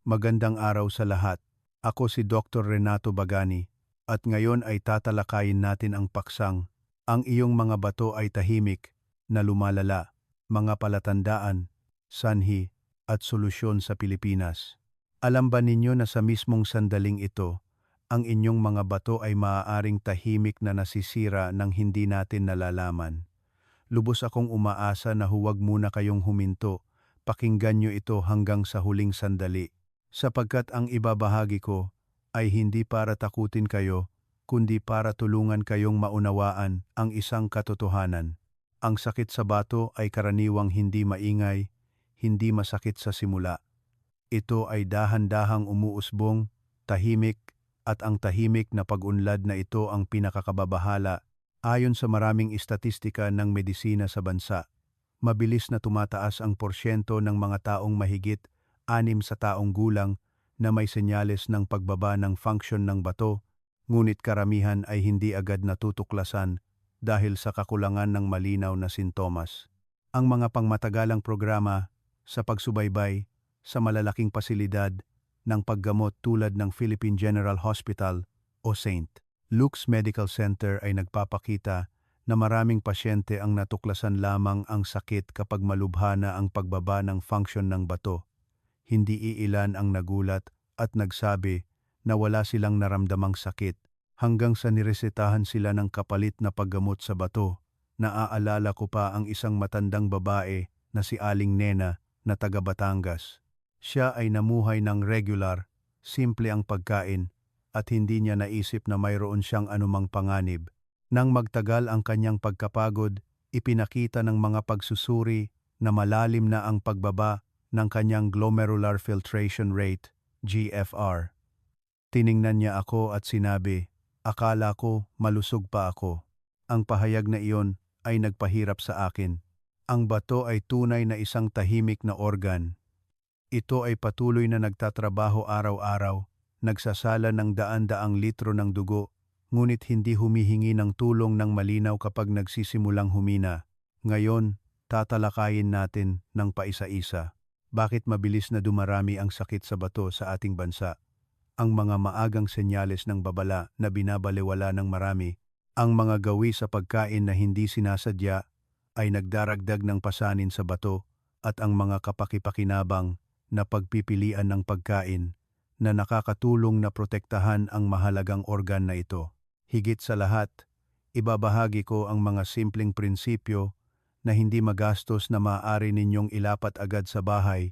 Magandang araw sa lahat. Ako si Dr. Renato Bagani at ngayon ay tatalakayin natin ang paksang, ang iyong mga bato ay tahimik na lumalala, mga palatandaan, sanhi at solusyon sa Pilipinas. Alam ba ninyo na sa mismong sandaling ito, ang inyong mga bato ay maaaring tahimik na nasisira nang hindi natin nalalaman? Lubos akong umaasa na huwag muna kayong huminto, pakinggan nyo ito hanggang sa huling sandali. Sapagkat ang ibabahagi ko ay hindi para takutin kayo, kundi para tulungan kayong maunawaan ang isang katotohanan. Ang sakit sa bato ay karaniwang hindi maingay, hindi masakit sa simula. Ito ay dahan-dahang umuusbong, tahimik, at ang tahimik na pag-unlad na ito ang pinakakababahala. Ayon sa maraming istatistika ng medisina sa bansa, mabilis na tumataas ang porsyento ng mga taong mahigit 6 sa taong gulang na may senyales ng pagbaba ng function ng bato, ngunit karamihan ay hindi agad natutuklasan dahil sa kakulangan ng malinaw na sintomas. Ang mga pangmatagalang programa sa pagsubaybay sa malalaking pasilidad ng paggamot tulad ng Philippine General Hospital o St. Luke's Medical Center ay nagpapakita na maraming pasyente ang natuklasan lamang ang sakit kapag malubha na ang pagbaba ng function ng bato. Hindi iilan ang nagulat at nagsabi na wala silang naramdamang sakit hanggang sa niresetahan sila ng kapalit na paggamot sa bato. Naaalala ko pa ang isang matandang babae na si Aling Nena na taga Batangas. Siya ay namuhay ng regular, simple ang pagkain, at hindi niya naisip na mayroon siyang anumang panganib. Nang magtagal ang kanyang pagkapagod, ipinakita ng mga pagsusuri na malalim na ang pagbaba ng kanyang glomerular filtration rate, GFR. Tiningnan niya ako at sinabi, "Akala ko malusog pa ako." Ang pahayag na iyon ay nagpahirap sa akin. Ang bato ay tunay na isang tahimik na organ. Ito ay patuloy na nagtatrabaho araw-araw, nagsasala ng daan-daang litro ng dugo, ngunit hindi humihingi ng tulong ng malinaw kapag nagsisimulang humina. Ngayon, tatalakayin natin ng paisa-isa. Bakit mabilis na dumarami ang sakit sa bato sa ating bansa? Ang mga maagang senyales ng babala na binabalewala ng marami, ang mga gawi sa pagkain na hindi sinasadya ay nagdaragdag ng pasanin sa bato, at ang mga kapakipakinabang na pagpipilian ng pagkain na nakakatulong na protektahan ang mahalagang organ na ito. Higit sa lahat, ibabahagi ko ang mga simpleng prinsipyo na hindi magastos na maaari ninyong ilapat agad sa bahay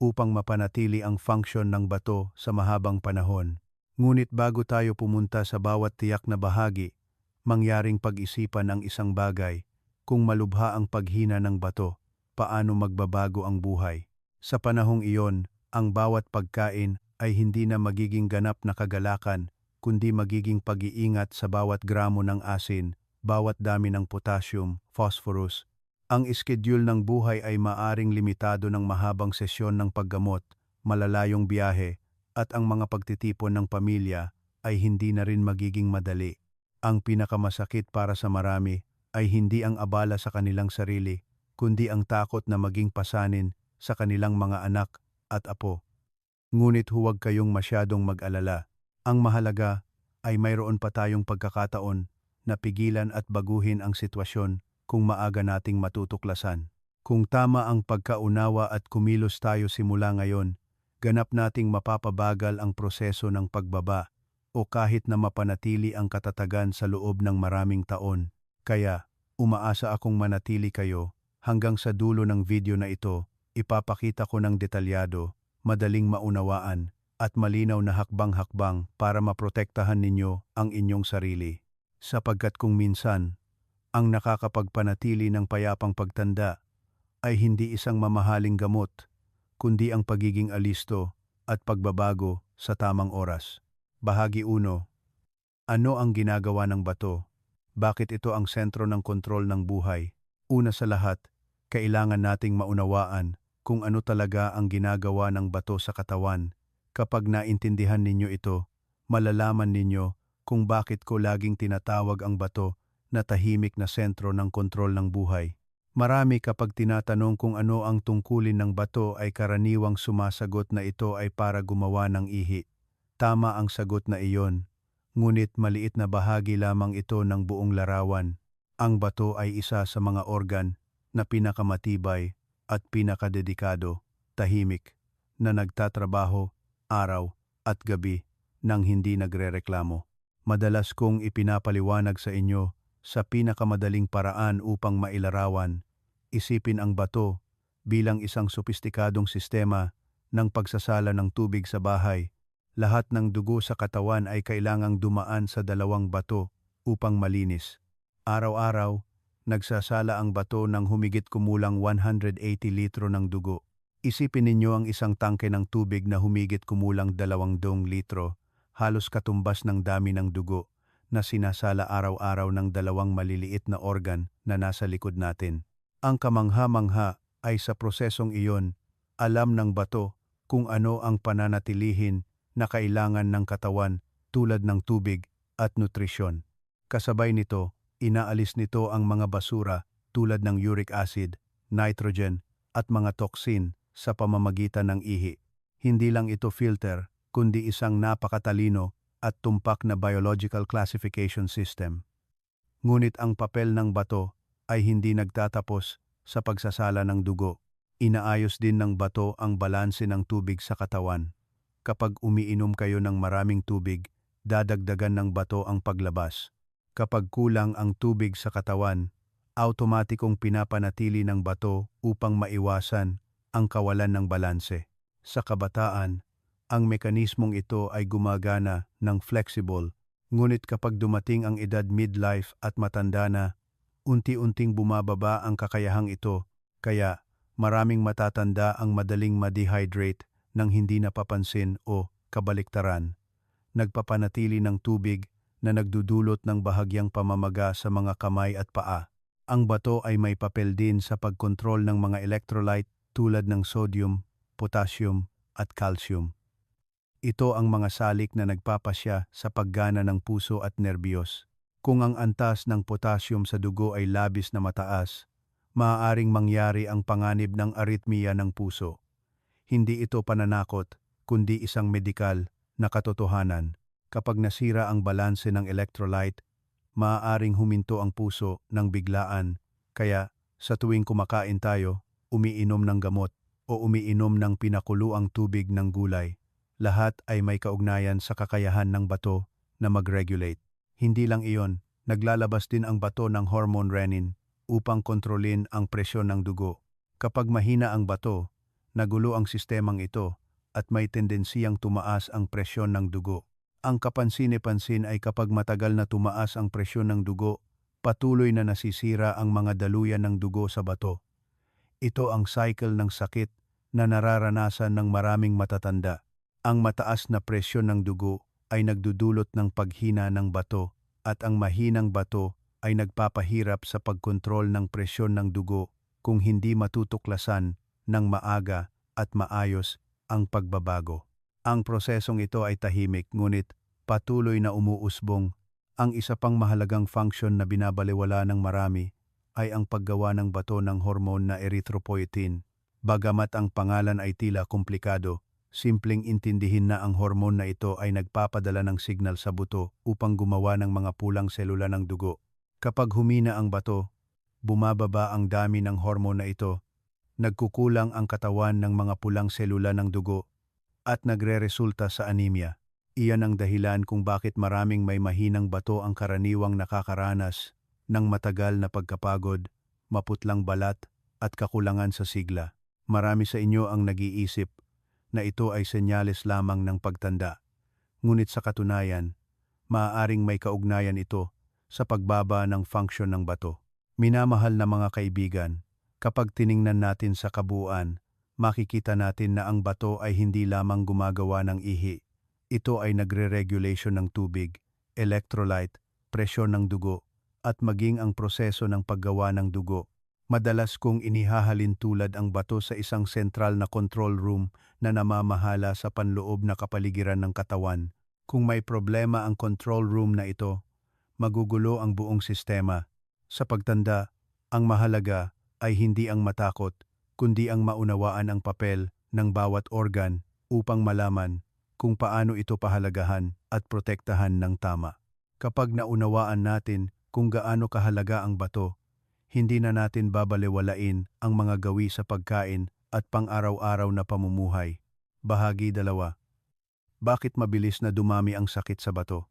upang mapanatili ang function ng bato sa mahabang panahon. Ngunit bago tayo pumunta sa bawat tiyak na bahagi, mangyaring pag-isipan ang isang bagay: kung malubha ang paghina ng bato, paano magbabago ang buhay? Sa panahong iyon, ang bawat pagkain ay hindi na magiging ganap na kagalakan, kundi magiging pag-iingat sa bawat gramo ng asin, bawat dami ng potassium, phosphorus. Ang iskediul ng buhay ay maaring limitado ng mahabang sesyon ng paggamot, malalayong biyahe, at ang mga pagtitipon ng pamilya ay hindi na rin magiging madali. Ang pinakamasakit para sa marami ay hindi ang abala sa kanilang sarili, kundi ang takot na maging pasanin sa kanilang mga anak at apo. Ngunit huwag kayong masyadong mag-alala. Ang mahalaga ay mayroon pa tayong pagkakataon na pigilan at baguhin ang sitwasyon kung maaga nating matutuklasan. Kung tama ang pagkaunawa at kumilos tayo simula ngayon, ganap nating mapapabagal ang proseso ng pagbaba o kahit na mapanatili ang katatagan sa loob ng maraming taon. Kaya, umaasa akong manatili kayo hanggang sa dulo ng video na ito. Ipapakita ko ng detalyado, madaling maunawaan, at malinaw na hakbang-hakbang para maprotektahan ninyo ang inyong sarili. Sapagkat kung minsan, ang nakakapagpanatili ng payapang pagtanda ay hindi isang mamahaling gamot, kundi ang pagiging alisto at pagbabago sa tamang oras. Bahagi 1. Ano ang ginagawa ng bato? Bakit ito ang sentro ng kontrol ng buhay? Una sa lahat, kailangan nating maunawaan kung ano talaga ang ginagawa ng bato sa katawan. Kapag naintindihan ninyo ito, malalaman ninyo kung bakit ko laging tinatawag ang bato na tahimik na sentro ng kontrol ng buhay. Marami kapag tinatanong kung ano ang tungkulin ng bato ay karaniwang sumasagot na ito ay para gumawa ng ihi. Tama ang sagot na iyon, ngunit maliit na bahagi lamang ito ng buong larawan. Ang bato ay isa sa mga organ na pinakamatibay at pinakadedikado, tahimik, na nagtatrabaho araw at gabi nang hindi nagrereklamo. Madalas kong ipinapaliwanag sa inyo sa pinakamadaling paraan upang mailarawan, isipin ang bato bilang isang sopistikadong sistema ng pagsasala ng tubig sa bahay. Lahat ng dugo sa katawan ay kailangang dumaan sa dalawang bato upang malinis. Araw-araw, nagsasala ang bato ng humigit kumulang 180 litro ng dugo. Isipin ninyo ang isang tangke ng tubig na humigit kumulang 200 litro, halos katumbas ng dami ng dugo na sinasala araw-araw ng dalawang maliliit na organ na nasa likod natin. Ang kamangha-mangha ay sa prosesong iyon, alam ng bato kung ano ang pananatilihin na kailangan ng katawan tulad ng tubig at nutrisyon. Kasabay nito, inaalis nito ang mga basura tulad ng uric acid, nitrogen at mga toxin sa pamamagitan ng ihi. Hindi lang ito filter, kundi isang napakatalino at tumpak na biological classification system. Ngunit ang papel ng bato ay hindi nagtatapos sa pagsasala ng dugo. Inaayos din ng bato ang balanse ng tubig sa katawan. Kapag umiinom kayo ng maraming tubig, dadagdagan ng bato ang paglabas. Kapag kulang ang tubig sa katawan, automatikong pinapanatili ng bato upang maiwasan ang kawalan ng balanse. Sa kabataan, ang mekanismong ito ay gumagana ng flexible, ngunit kapag dumating ang edad midlife at matanda na, unti-unting bumababa ang kakayahang ito, kaya maraming matatanda ang madaling ma-dehydrate nang hindi napapansin o kabaliktaran. Nagpapanatili ng tubig na nagdudulot ng bahagyang pamamaga sa mga kamay at paa. Ang bato ay may papel din sa pagkontrol ng mga electrolyte tulad ng sodium, potassium at calcium. Ito ang mga salik na nagpapasya sa paggana ng puso at nerbiyos. Kung ang antas ng potassium sa dugo ay labis na mataas, maaaring mangyari ang panganib ng arrhythmia ng puso. Hindi ito pananakot, kundi isang medikal na katotohanan. Kapag nasira ang balanse ng electrolyte, maaaring huminto ang puso ng biglaan. Kaya sa tuwing kumakain tayo, umiinom ng gamot o umiinom ng pinakuluang tubig ng gulay, lahat ay may kaugnayan sa kakayahan ng bato na mag-regulate. Hindi lang iyon, naglalabas din ang bato ng hormone renin upang kontrolin ang presyon ng dugo. Kapag mahina ang bato, nagulo ang sistemang ito at may tendensiyang tumaas ang presyon ng dugo. Ang kapansin-pansin ay kapag matagal na tumaas ang presyon ng dugo, patuloy na nasisira ang mga daluyan ng dugo sa bato. Ito ang cycle ng sakit na nararanasan ng maraming matatanda. Ang mataas na presyon ng dugo ay nagdudulot ng paghina ng bato at ang mahinang bato ay nagpapahirap sa pagkontrol ng presyon ng dugo kung hindi matutuklasan ng maaga at maayos ang pagbabago. Ang prosesong ito ay tahimik ngunit patuloy na umuusbong. Ang isa pang mahalagang function na binabalewala ng marami ay ang paggawa ng bato ng hormone na erythropoietin. Bagamat ang pangalan ay tila komplikado, simpleng intindihin na ang hormone na ito ay nagpapadala ng signal sa buto upang gumawa ng mga pulang selula ng dugo. Kapag humina ang bato, bumababa ang dami ng hormone na ito, nagkukulang ang katawan ng mga pulang selula ng dugo, at nagreresulta sa anemia. Iyan ang dahilan kung bakit maraming may mahinang bato ang karaniwang nakakaranas ng matagal na pagkapagod, maputlang balat, at kakulangan sa sigla. Marami sa inyo ang nag-iisip na ito ay senyales lamang ng pagtanda. Ngunit sa katunayan, maaaring may kaugnayan ito sa pagbaba ng function ng bato. Minamahal na mga kaibigan, kapag tiningnan natin sa kabuuan, makikita natin na ang bato ay hindi lamang gumagawa ng ihi. Ito ay nagre-regulation ng tubig, electrolyte, presyon ng dugo, at maging ang proseso ng paggawa ng dugo. Madalas kong inihahalin tulad ang bato sa isang sentral na control room na namamahala sa panloob na kapaligiran ng katawan. Kung may problema ang control room na ito, magugulo ang buong sistema. Sa pagtanda, ang mahalaga ay hindi ang matakot, kundi ang maunawaan ang papel ng bawat organ upang malaman kung paano ito pahalagahan at protektahan ng tama. Kapag naunawaan natin kung gaano kahalaga ang bato, hindi na natin babalewalain ang mga gawi sa pagkain at pang-araw-araw na pamumuhay. Bahagi 2. Bakit mabilis na dumami ang sakit sa bato?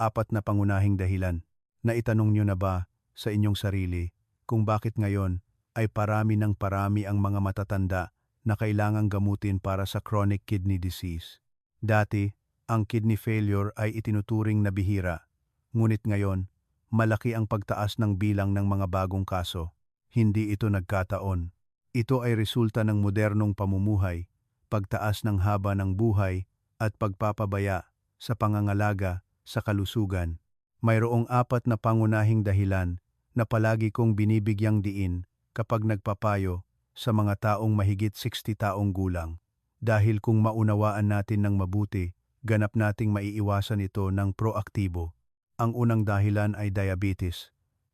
4 na pangunahing dahilan. Naitanong nyo na ba sa inyong sarili kung bakit ngayon ay parami ng parami ang mga matatanda na kailangang gamutin para sa chronic kidney disease? Dati, ang kidney failure ay itinuturing na bihira. Ngunit ngayon, malaki ang pagtaas ng bilang ng mga bagong kaso. Hindi ito nagkataon. Ito ay resulta ng modernong pamumuhay, pagtaas ng haba ng buhay, at pagpapabaya sa pangangalaga sa kalusugan. Mayroong 4 na pangunahing dahilan na palagi kong binibigyang diin kapag nagpapayo sa mga taong mahigit 60 taong gulang. Dahil kung maunawaan natin ng mabuti, ganap nating maiiwasan ito ng proaktibo. Ang unang dahilan ay diabetes.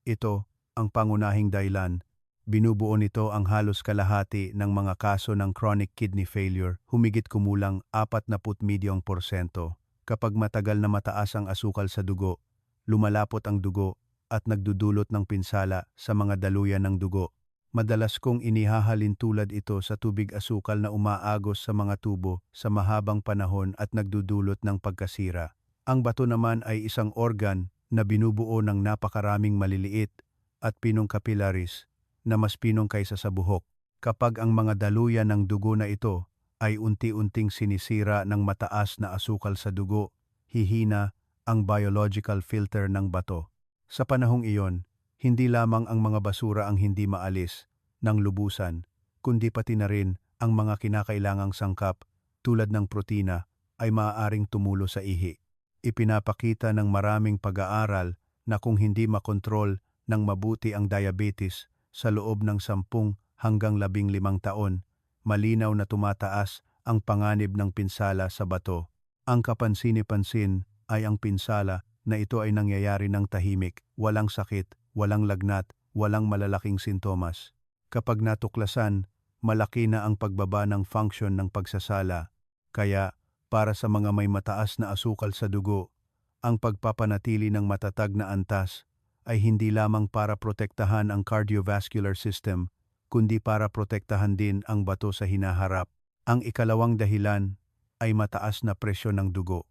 Ito ang pangunahing dahilan. Binubuo nito ang halos kalahati ng mga kaso ng chronic kidney failure, humigit kumulang 40%. Kapag matagal na mataas ang asukal sa dugo, lumalapot ang dugo at nagdudulot ng pinsala sa mga daluyan ng dugo. Madalas kong inihahalin tulad ito sa tubig asukal na umaagos sa mga tubo sa mahabang panahon at nagdudulot ng pagkasira. Ang bato naman ay isang organ na binubuo ng napakaraming maliliit at pinong capillaries na mas pinong kaysa sa buhok. Kapag ang mga daluyan ng dugo na ito ay unti-unting sinisira ng mataas na asukal sa dugo, hihina ang biological filter ng bato. Sa panahong iyon, hindi lamang ang mga basura ang hindi maalis ng lubusan, kundi pati na rin ang mga kinakailangang sangkap tulad ng protina ay maaaring tumulo sa ihi. Ipinapakita ng maraming pag-aaral na kung hindi makontrol ng mabuti ang diabetes sa loob ng 10 hanggang 15 taon, malinaw na tumataas ang panganib ng pinsala sa bato. Ang kapansin-pansin ay ang pinsala na ito ay nangyayari ng tahimik, walang sakit, walang lagnat, walang malalaking sintomas. Kapag natuklasan, malaki na ang pagbaba ng function ng pagsasala. Kaya, para sa mga may mataas na asukal sa dugo, ang pagpapanatili ng matatag na antas ay hindi lamang para protektahan ang cardiovascular system, kundi para protektahan din ang bato sa hinaharap. Ang ikalawang dahilan ay mataas na presyon ng dugo.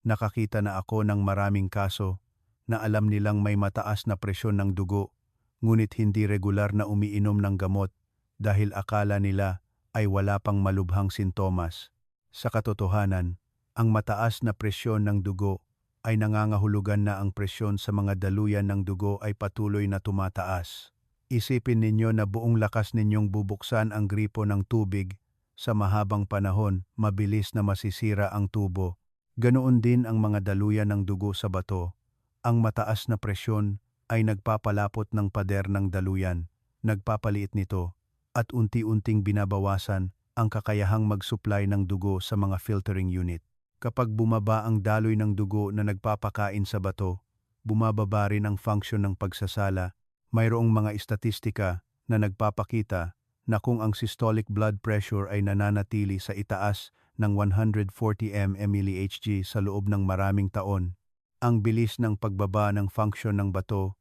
Nakakita na ako ng maraming kaso na alam nilang may mataas na presyon ng dugo, ngunit hindi regular na umiinom ng gamot dahil akala nila ay wala pang malubhang sintomas. Sa katotohanan, ang mataas na presyon ng dugo ay nangangahulugan na ang presyon sa mga daluyan ng dugo ay patuloy na tumataas. Isipin ninyo na buong lakas ninyong bubuksan ang gripo ng tubig, sa mahabang panahon, mabilis na masisira ang tubo. Ganoon din ang mga daluyan ng dugo sa bato. Ang mataas na presyon ay nagpapalapot ng pader ng daluyan, nagpapaliit nito, at unti-unting binabawasan ang kakayahang mag-supply ng dugo sa mga filtering unit. Kapag bumaba ang daloy ng dugo na nagpapakain sa bato, bumababa rin ang function ng pagsasala. Mayroong mga istatistika na nagpapakita na kung ang systolic blood pressure ay nananatili sa itaas ng 140 mmHg sa loob ng maraming taon, ang bilis ng pagbaba ng function ng bato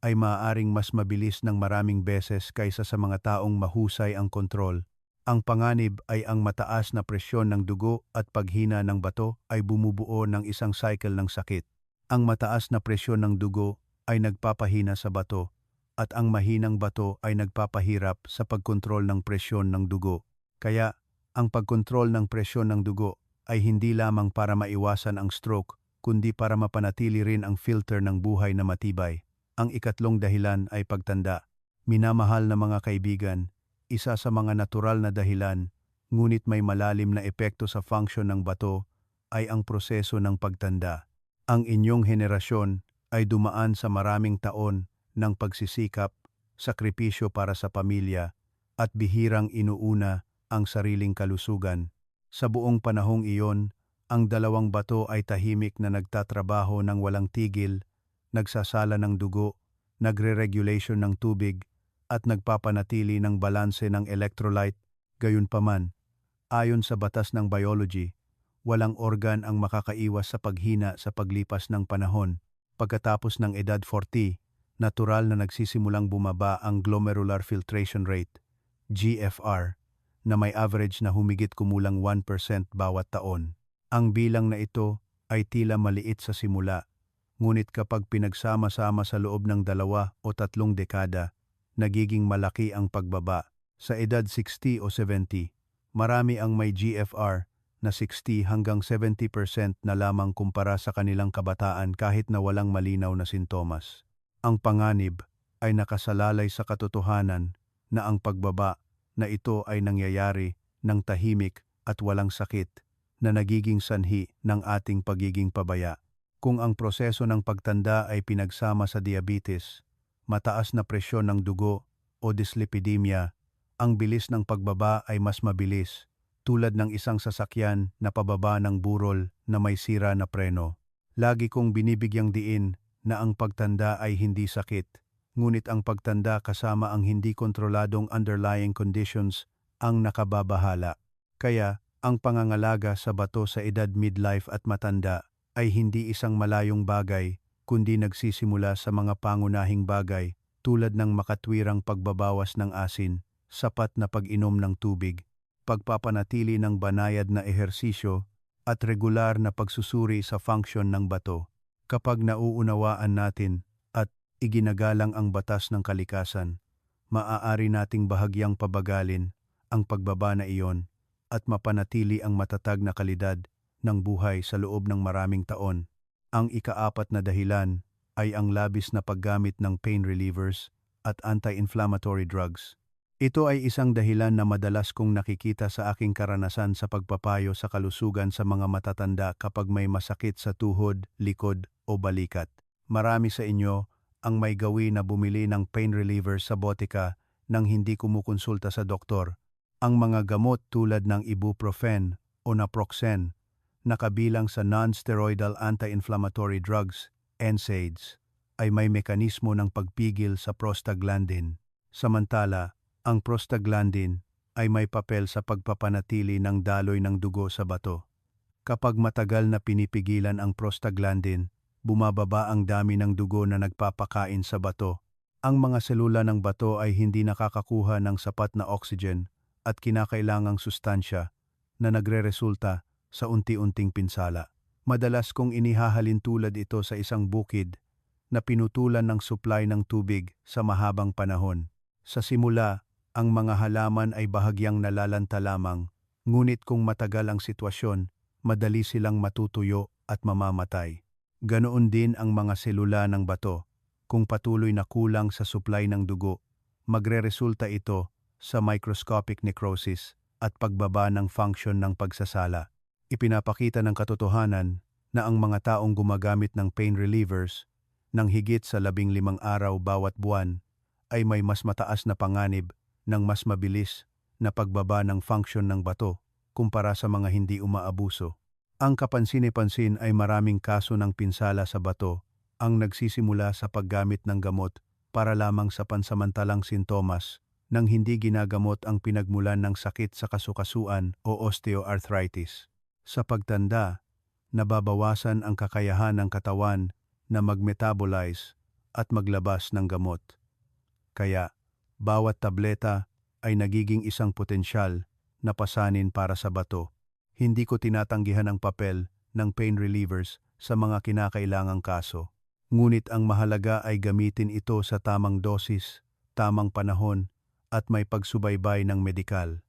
ay maaaring mas mabilis ng maraming beses kaysa sa mga taong mahusay ang kontrol. Ang panganib ay ang mataas na presyon ng dugo at paghina ng bato ay bumubuo ng isang cycle ng sakit. Ang mataas na presyon ng dugo ay nagpapahina sa bato at ang mahinang bato ay nagpapahirap sa pagkontrol ng presyon ng dugo. Kaya, ang pagkontrol ng presyon ng dugo ay hindi lamang para maiwasan ang stroke, kundi para mapanatili rin ang filter ng buhay na matibay. Ang ikatlong dahilan ay pagtanda. Minamahal na mga kaibigan, isa sa mga natural na dahilan, ngunit may malalim na epekto sa function ng bato, ay ang proseso ng pagtanda. Ang inyong henerasyon ay dumaan sa maraming taon ng pagsisikap, sakripisyo para sa pamilya, at bihirang inuuna ang sariling kalusugan. Sa buong panahong iyon, ang dalawang bato ay tahimik na nagtatrabaho ng walang tigil, nagsasala ng dugo, nagre-regulation ng tubig, at nagpapanatili ng balanse ng electrolyte. Gayunpaman, ayon sa batas ng biology, walang organ ang makakaiwas sa paghina sa paglipas ng panahon. Pagkatapos ng edad 40, natural na nagsisimulang bumaba ang glomerular filtration rate, GFR, na may average na humigit kumulang 1% bawat taon. Ang bilang na ito ay tila maliit sa simula, ngunit kapag pinagsama-sama sa loob ng 2 o 3 dekada, nagiging malaki ang pagbaba. Sa edad 60 o 70, marami ang may GFR na 60 hanggang 70% na lamang kumpara sa kanilang kabataan kahit na walang malinaw na sintomas. Ang panganib ay nakasalalay sa katotohanan na ang pagbaba na ito ay nangyayari ng tahimik at walang sakit na nagiging sanhi ng ating pagiging pabaya. Kung ang proseso ng pagtanda ay pinagsama sa diabetes, mataas na presyon ng dugo o dyslipidemia, ang bilis ng pagbaba ay mas mabilis, tulad ng isang sasakyan na pababa ng burol na may sira na preno. Lagi kong binibigyang diin na ang pagtanda ay hindi sakit, ngunit ang pagtanda kasama ang hindi kontroladong underlying conditions ang nakababahala. Kaya, ang pangangalaga sa bato sa edad midlife at matanda ay hindi isang malayong bagay, kundi nagsisimula sa mga pangunahing bagay tulad ng makatwirang pagbabawas ng asin, sapat na pag-inom ng tubig, pagpapanatili ng banayad na ehersisyo, at regular na pagsusuri sa function ng bato. Kapag nauunawaan natin at iginagalang ang batas ng kalikasan, maaari nating bahagyang pabagalin ang pagbaba na iyon at mapanatili ang matatag na kalidad ng buhay sa loob ng maraming taon. Ang ika-4 na dahilan ay ang labis na paggamit ng pain relievers at anti-inflammatory drugs. Ito ay isang dahilan na madalas kong nakikita sa aking karanasan sa pagpapayo sa kalusugan sa mga matatanda kapag may masakit sa tuhod, likod o balikat. Marami sa inyo ang may gawi na bumili ng pain relievers sa botika nang hindi kumukonsulta sa doktor. Ang mga gamot tulad ng ibuprofen o naproxen na kabilang sa non-steroidal anti-inflammatory drugs, NSAIDs, ay may mekanismo ng pagpigil sa prostaglandin. Samantala, ang prostaglandin ay may papel sa pagpapanatili ng daloy ng dugo sa bato. Kapag matagal na pinipigilan ang prostaglandin, bumababa ang dami ng dugo na nagpapakain sa bato. Ang mga selula ng bato ay hindi nakakakuha ng sapat na oxygen at kinakailangang sustansya na nagreresulta sa unti-unting pinsala. Madalas kong inihahalin tulad ito sa isang bukid na pinutulan ng supply ng tubig sa mahabang panahon. Sa simula, ang mga halaman ay bahagyang nalalanta lamang, ngunit kung matagal ang sitwasyon, madali silang matutuyo at mamamatay. Ganoon din ang mga selula ng bato. Kung patuloy na kulang sa supply ng dugo, magreresulta ito sa microscopic necrosis at pagbaba ng function ng pagsasala. Ipinapakita ng katotohanan na ang mga taong gumagamit ng pain relievers ng higit sa 15 araw bawat buwan ay may mas mataas na panganib ng mas mabilis na pagbaba ng function ng bato kumpara sa mga hindi umaabuso. Ang kapansin-pansin ay maraming kaso ng pinsala sa bato ang nagsisimula sa paggamit ng gamot para lamang sa pansamantalang sintomas nang hindi ginagamot ang pinagmulan ng sakit sa kasukasuan o osteoarthritis. Sa pagtanda, nababawasan ang kakayahan ng katawan na mag-metabolize at maglabas ng gamot. Kaya, bawat tableta ay nagiging isang potensyal na pasanin para sa bato. Hindi ko tinatanggihan ang papel ng pain relievers sa mga kinakailangang kaso. Ngunit ang mahalaga ay gamitin ito sa tamang dosis, tamang panahon, at may pagsubaybay ng medikal.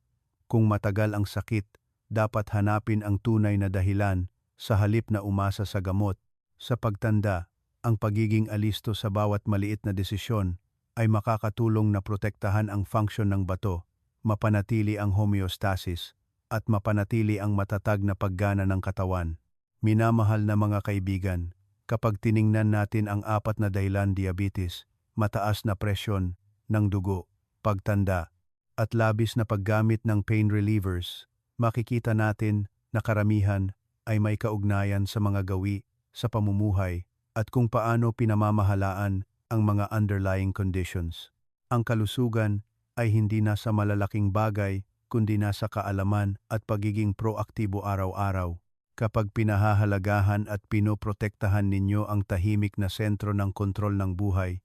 Kung matagal ang sakit, dapat hanapin ang tunay na dahilan sa halip na umasa sa gamot. Sa pagtanda, ang pagiging alisto sa bawat maliit na desisyon ay makakatulong na protektahan ang function ng bato, mapanatili ang homeostasis, at mapanatili ang matatag na paggana ng katawan. Minamahal na mga kaibigan, kapag tiningnan natin ang 4 na dahilan: diabetes, mataas na presyon ng dugo, pagtanda, at labis na paggamit ng pain relievers, makikita natin na karamihan ay may kaugnayan sa mga gawi, sa pamumuhay, at kung paano pinamamahalaan ang mga underlying conditions. Ang kalusugan ay hindi nasa malalaking bagay kundi nasa kaalaman at pagiging proaktibo araw-araw. Kapag pinahahalagahan at pinoprotektahan ninyo ang tahimik na sentro ng kontrol ng buhay,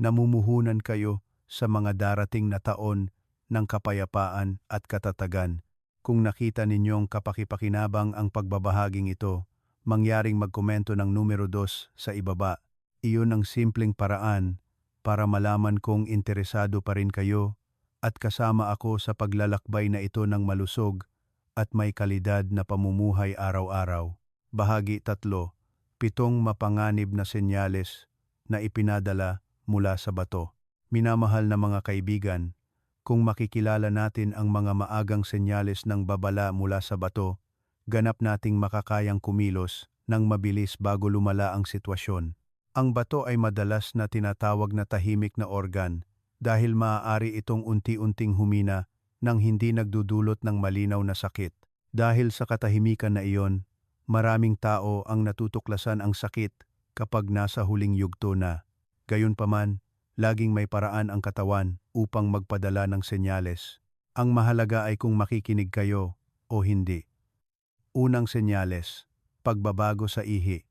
namumuhunan kayo sa mga darating na taon ng kapayapaan at katatagan. Kung nakita ninyong kapakipakinabang ang pagbabahaging ito, mangyaring magkomento ng numero 2 sa ibaba. Iyon ang simpleng paraan para malaman kung interesado pa rin kayo at kasama ako sa paglalakbay na ito ng malusog at may kalidad na pamumuhay araw-araw. Bahagi 3. 7 mapanganib na senyales na ipinadala mula sa bato. Minamahal na mga kaibigan, kung makikilala natin ang mga maagang senyales ng babala mula sa bato, ganap nating makakayang kumilos ng mabilis bago lumala ang sitwasyon. Ang bato ay madalas na tinatawag na tahimik na organ dahil maaari itong unti-unting humina nang hindi nagdudulot ng malinaw na sakit. Dahil sa katahimikan na iyon, maraming tao ang natutuklasan ang sakit kapag nasa huling yugto na. Gayunpaman, laging may paraan ang katawan upang magpadala ng senyales. Ang mahalaga ay kung makikinig kayo o hindi. Unang senyales, pagbabago sa ihi.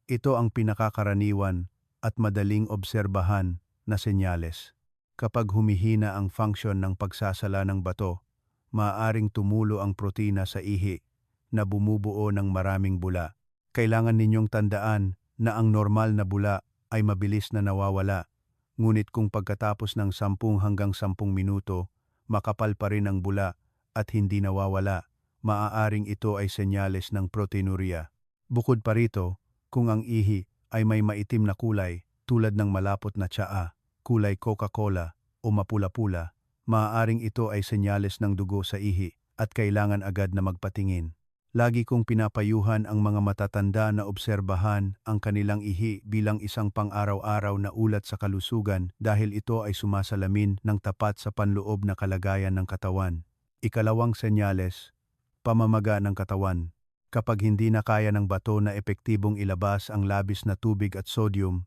Ito ang pinakakaraniwan at madaling obserbahan na senyales. Kapag humihina ang function ng pagsasala ng bato, maaaring tumulo ang protina sa ihi na bumubuo ng maraming bula. Kailangan ninyong tandaan na ang normal na bula ay mabilis na nawawala. Ngunit kung pagkatapos ng 10 hanggang 10 minuto, makapal pa rin ang bula at hindi nawawala, maaaring ito ay senyales ng proteinuria. Bukod pa rito, kung ang ihi ay may maitim na kulay tulad ng malapot na tsaa, kulay Coca-Cola o mapula-pula, maaaring ito ay senyales ng dugo sa ihi at kailangan agad na magpatingin. Lagi kong pinapayuhan ang mga matatanda na obserbahan ang kanilang ihi bilang isang pang-araw-araw na ulat sa kalusugan dahil ito ay sumasalamin ng tapat sa panloob na kalagayan ng katawan. Ikalawang senyales, pamamaga ng katawan. Kapag hindi na kaya ng bato na epektibong ilabas ang labis na tubig at sodium,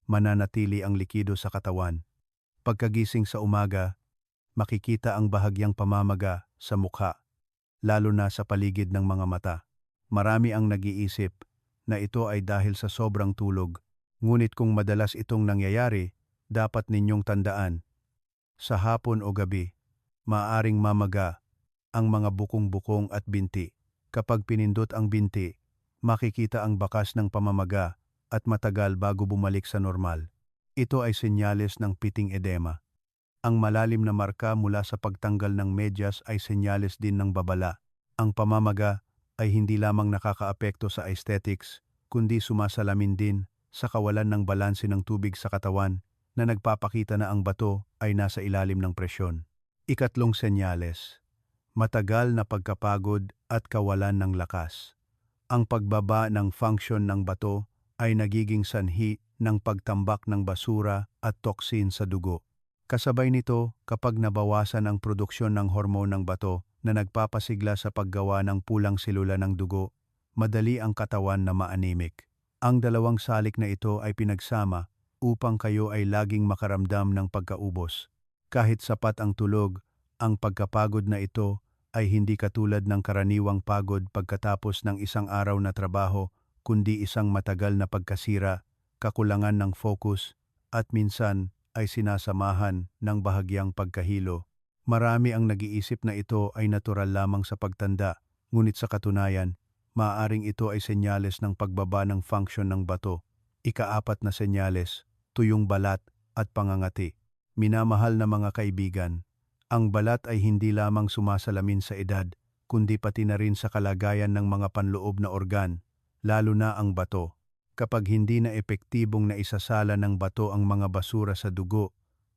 mananatili ang likido sa katawan. Pagkagising sa umaga, makikita ang bahagyang pamamaga sa mukha, lalo na sa paligid ng mga mata. Marami ang nag-iisip na ito ay dahil sa sobrang tulog, ngunit kung madalas itong nangyayari, dapat ninyong tandaan. Sa hapon o gabi, maaaring mamaga ang mga bukong-bukong at binti. Kapag pinindot ang binti, makikita ang bakas ng pamamaga at matagal bago bumalik sa normal. Ito ay senyales ng pitting edema. Ang malalim na marka mula sa pagtanggal ng medyas ay senyales din ng babala. Ang pamamaga ay hindi lamang nakakaapekto sa aesthetics, kundi sumasalamin din sa kawalan ng balanse ng tubig sa katawan na nagpapakita na ang bato ay nasa ilalim ng presyon. Ikatlong senyales, matagal na pagkapagod at kawalan ng lakas. Ang pagbaba ng function ng bato ay nagiging sanhi ng pagtambak ng basura at toksin sa dugo. Kasabay nito, kapag nabawasan ang produksyon ng hormone ng bato na nagpapasigla sa paggawa ng pulang selula ng dugo, madali ang katawan na maanemic. Ang dalawang salik na ito ay pinagsama upang kayo ay laging makaramdam ng pagkaubos. Kahit sapat ang tulog, ang pagkapagod na ito ay hindi katulad ng karaniwang pagod pagkatapos ng isang araw na trabaho, kundi isang matagal na pagkasira, kakulangan ng focus, at minsan ay sinasamahan ng bahagyang pagkahilo. Marami ang nag-iisip na ito ay natural lamang sa pagtanda, ngunit sa katunayan, maaaring ito ay senyales ng pagbaba ng function ng bato. Ika-4 na senyales, tuyong balat at pangangati. Minamahal na mga kaibigan, ang balat ay hindi lamang sumasalamin sa edad, kundi pati na rin sa kalagayan ng mga panloob na organ, lalo na ang bato. Kapag hindi na epektibong naisasala ng bato ang mga basura sa dugo,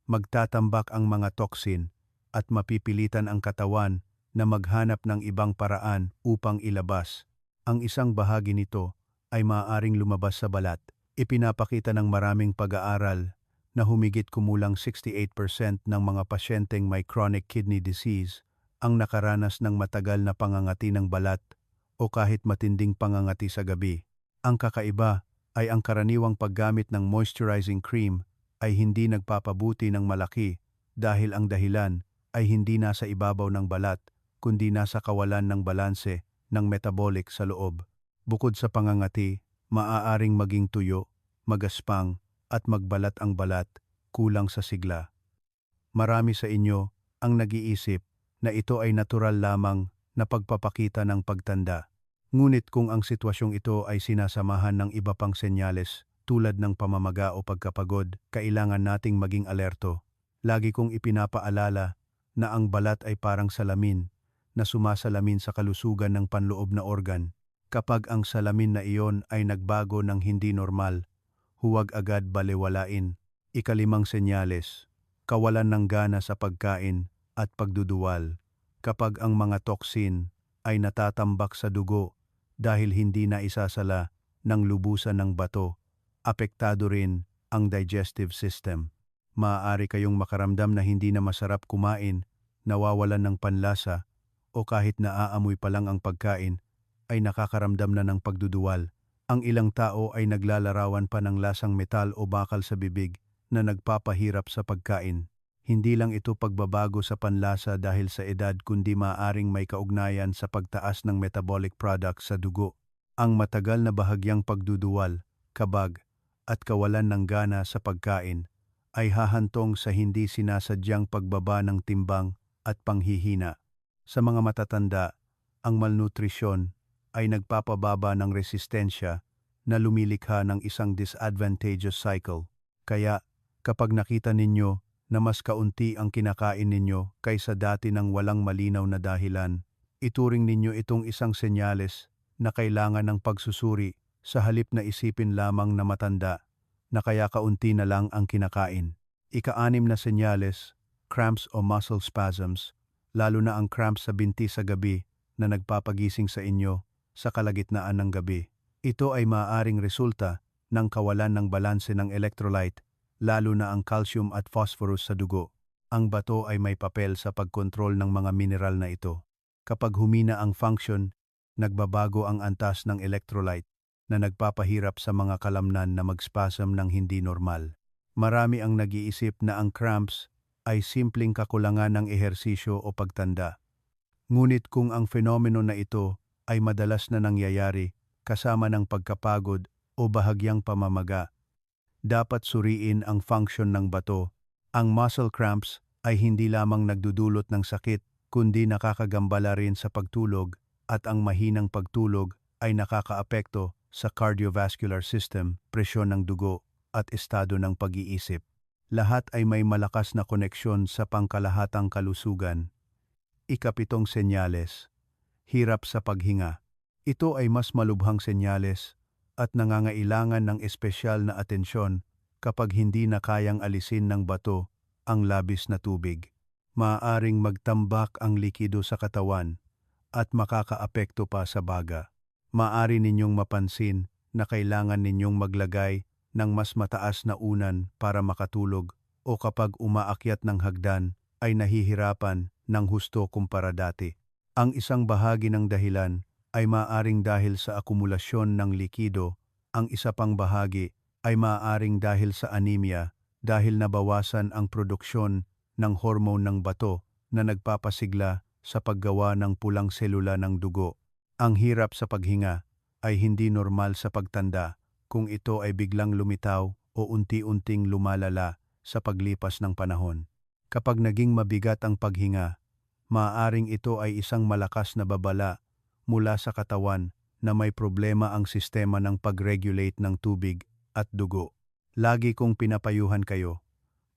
magtatambak ang mga toksin at mapipilitan ang katawan na maghanap ng ibang paraan upang ilabas. Ang isang bahagi nito ay maaaring lumabas sa balat. Ipinapakita ng maraming pag-aaral na humigit kumulang 68% ng mga pasyenteng may chronic kidney disease ang nakaranas ng matagal na pangangati ng balat o kahit matinding pangangati sa gabi. Ang kakaiba ay ang karaniwang paggamit ng moisturizing cream ay hindi nagpapabuti ng malaki dahil ang dahilan ay hindi nasa ibabaw ng balat kundi nasa kawalan ng balanse ng metabolic sa loob. Bukod sa pangangati, maaaring maging tuyo, magaspang at magbalat ang balat, kulang sa sigla. Marami sa inyo ang nag-iisip na ito ay natural lamang na pagpapakita ng pagtanda. Ngunit kung ang sitwasyong ito ay sinasamahan ng iba pang senyales tulad ng pamamaga o pagkapagod, kailangan nating maging alerto. Lagi kong ipinapaalala na ang balat ay parang salamin na sumasalamin sa kalusugan ng panloob na organ. Kapag ang salamin na iyon ay nagbago ng hindi normal, huwag agad balewalain. Ikalimang senyales, kawalan ng gana sa pagkain at pagduduwal. Kapag ang mga toksin ay natatambak sa dugo dahil hindi na isasala ng lubusan ng bato, apektado rin ang digestive system. Maaari kayong makaramdam na hindi na masarap kumain, nawawalan ng panlasa, o kahit naaamoy pa lang ang pagkain, ay nakakaramdam na ng pagduduwal. Ang ilang tao ay naglalarawan pa ng lasang metal o bakal sa bibig na nagpapahirap sa pagkain. Hindi lang ito pagbabago sa panlasa dahil sa edad kundi maaaring may kaugnayan sa pagtaas ng metabolic products sa dugo. Ang matagal na bahagyang pagduduwal, kabag, at kawalan ng gana sa pagkain ay hahantong sa hindi sinasadyang pagbaba ng timbang at panghihina. Sa mga matatanda, ang malnutrisyon ay nagpapababa ng resistensya na lumilikha ng isang disadvantageous cycle. Kaya kapag nakita ninyo na mas kaunti ang kinakain ninyo kaysa dati ng walang malinaw na dahilan, ituring ninyo itong isang senyales na kailangan ng pagsusuri sa halip na isipin lamang na matanda na kaya kaunti na lang ang kinakain. Ika-6 na senyales, cramps o muscle spasms, lalo na ang cramps sa binti sa gabi na nagpapagising sa inyo sa kalagitnaan ng gabi. Ito ay maaaring resulta ng kawalan ng balanse ng electrolyte, lalo na ang calcium at phosphorus sa dugo. Ang bato ay may papel sa pagkontrol ng mga mineral na ito. Kapag humina ang function, nagbabago ang antas ng electrolyte na nagpapahirap sa mga kalamnan na magspasm ng hindi normal. Marami ang nag-iisip na ang cramps ay simpleng kakulangan ng ehersisyo o pagtanda. Ngunit kung ang fenomeno na ito ay madalas na nangyayari kasama ng pagkapagod o bahagyang pamamaga, dapat suriin ang function ng bato. Ang muscle cramps ay hindi lamang nagdudulot ng sakit kundi nakakagambala rin sa pagtulog at ang mahinang pagtulog ay nakakaapekto sa cardiovascular system, presyon ng dugo at estado ng pag-iisip. Lahat ay may malakas na koneksyon sa pangkalahatang kalusugan. Ika-7 senyales, hirap sa paghinga. Ito ay mas malubhang senyales at nangangailangan ng espesyal na atensyon kapag hindi na kayang alisin ng bato ang labis na tubig. Maaaring magtambak ang likido sa katawan at makakaapekto pa sa baga. Maaari ninyong mapansin na kailangan ninyong maglagay ng mas mataas na unan para makatulog o kapag umaakyat ng hagdan ay nahihirapan ng husto kumpara dati. Ang isang bahagi ng dahilan ay maaaring dahil sa akumulasyon ng likido, ang isa pang bahagi ay maaaring dahil sa anemia dahil nabawasan ang produksyon ng hormone ng bato na nagpapasigla sa paggawa ng pulang selula ng dugo. Ang hirap sa paghinga ay hindi normal sa pagtanda kung ito ay biglang lumitaw o unti-unting lumalala sa paglipas ng panahon. Kapag naging mabigat ang paghinga, maaaring ito ay isang malakas na babala mula sa katawan na may problema ang sistema ng pag-regulate ng tubig at dugo. Lagi kong pinapayuhan kayo,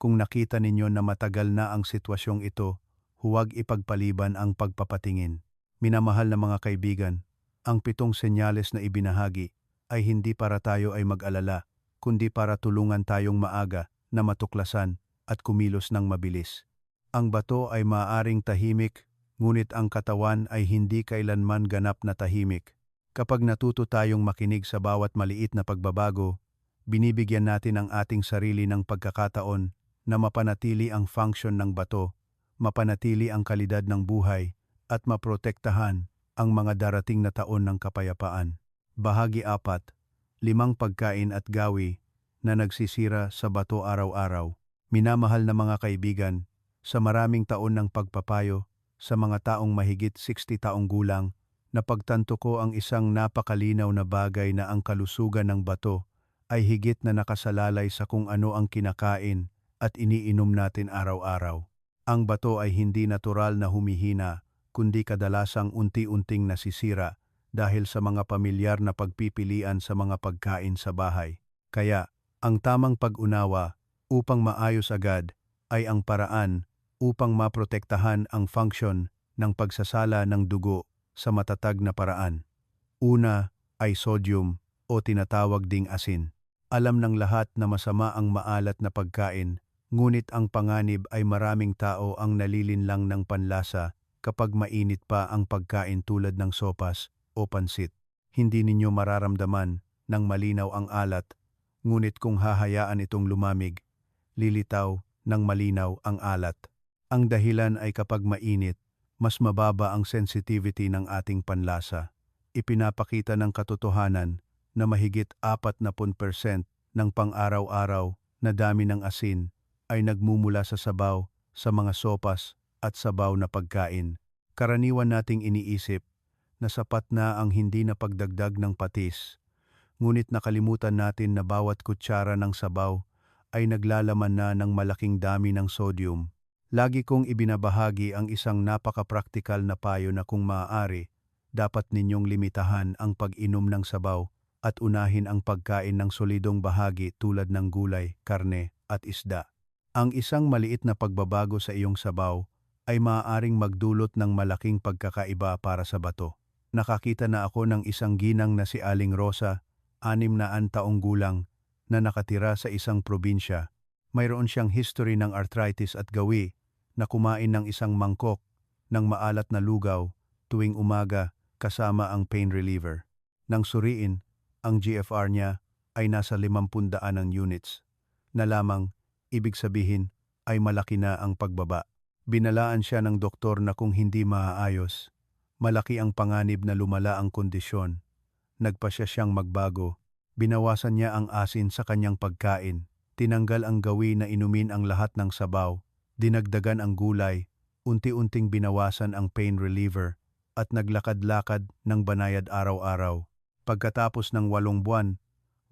kung nakita ninyo na matagal na ang sitwasyong ito, huwag ipagpaliban ang pagpapatingin. Minamahal na mga kaibigan, ang 7 senyales na ibinahagi ay hindi para tayo ay mag-alala, kundi para tulungan tayong maaga na matuklasan at kumilos ng mabilis. Ang bato ay maaaring tahimik, ngunit ang katawan ay hindi kailanman ganap na tahimik. Kapag natuto tayong makinig sa bawat maliit na pagbabago, binibigyan natin ang ating sarili ng pagkakataon na mapanatili ang function ng bato, mapanatili ang kalidad ng buhay, at maprotektahan ang mga darating na taon ng kapayapaan. Bahagi 4, 5 pagkain at gawi na nagsisira sa bato araw-araw. Minamahal na mga kaibigan, sa maraming taon ng pagpapayo, sa mga taong mahigit 60 taong gulang, napagtanto ko ang isang napakalinaw na bagay na ang kalusugan ng bato ay higit na nakasalalay sa kung ano ang kinakain at iniinom natin araw-araw. Ang bato ay hindi natural na humihina, kundi kadalasang unti-unting nasisira dahil sa mga pamilyar na pagpipilian sa mga pagkain sa bahay. Kaya, ang tamang pag-unawa upang maayos agad ay ang paraan upang maprotektahan ang function ng pagsasala ng dugo sa matatag na paraan. Una ay sodium o tinatawag ding asin. Alam ng lahat na masama ang maalat na pagkain, ngunit ang panganib ay maraming tao ang nalilinlang ng panlasa kapag mainit pa ang pagkain tulad ng sopas o pansit. Hindi ninyo mararamdaman ng malinaw ang alat, ngunit kung hahayaan itong lumamig, lilitaw ng malinaw ang alat. Ang dahilan ay kapag mainit, mas mababa ang sensitivity ng ating panlasa. Ipinapakita ng katotohanan na mahigit 40% ng pang-araw-araw na dami ng asin ay nagmumula sa sabaw, sa mga sopas at sabaw na pagkain. Karaniwan nating iniisip na sapat na ang hindi na pagdagdag ng patis, ngunit nakalimutan natin na bawat kutsara ng sabaw ay naglalaman na ng malaking dami ng sodium. Lagi kong ibinabahagi ang isang napaka-praktikal na payo na kung maaari, dapat ninyong limitahan ang pag-inom ng sabaw at unahin ang pagkain ng solidong bahagi tulad ng gulay, karne at isda. Ang isang maliit na pagbabago sa iyong sabaw ay maaaring magdulot ng malaking pagkakaiba para sa bato. Nakakita na ako ng isang ginang na si Aling Rosa, 60 taong gulang, na nakatira sa isang probinsya. Mayroon siyang history ng arthritis at gawi, na kumain ng isang mangkok ng maalat na lugaw tuwing umaga kasama ang pain reliever. Nang suriin, ang GFR niya ay nasa 50 ng units, na lamang ibig sabihin ay malaki na ang pagbaba. Binalaan siya ng doktor na kung hindi maaayos, malaki ang panganib na lumala ang kondisyon. Nagpasya siyang magbago, binawasan niya ang asin sa kanyang pagkain, tinanggal ang gawi na inumin ang lahat ng sabaw, dinagdagan ang gulay, unti-unting binawasan ang pain reliever, at naglakad-lakad ng banayad araw-araw. Pagkatapos ng 8 buwan,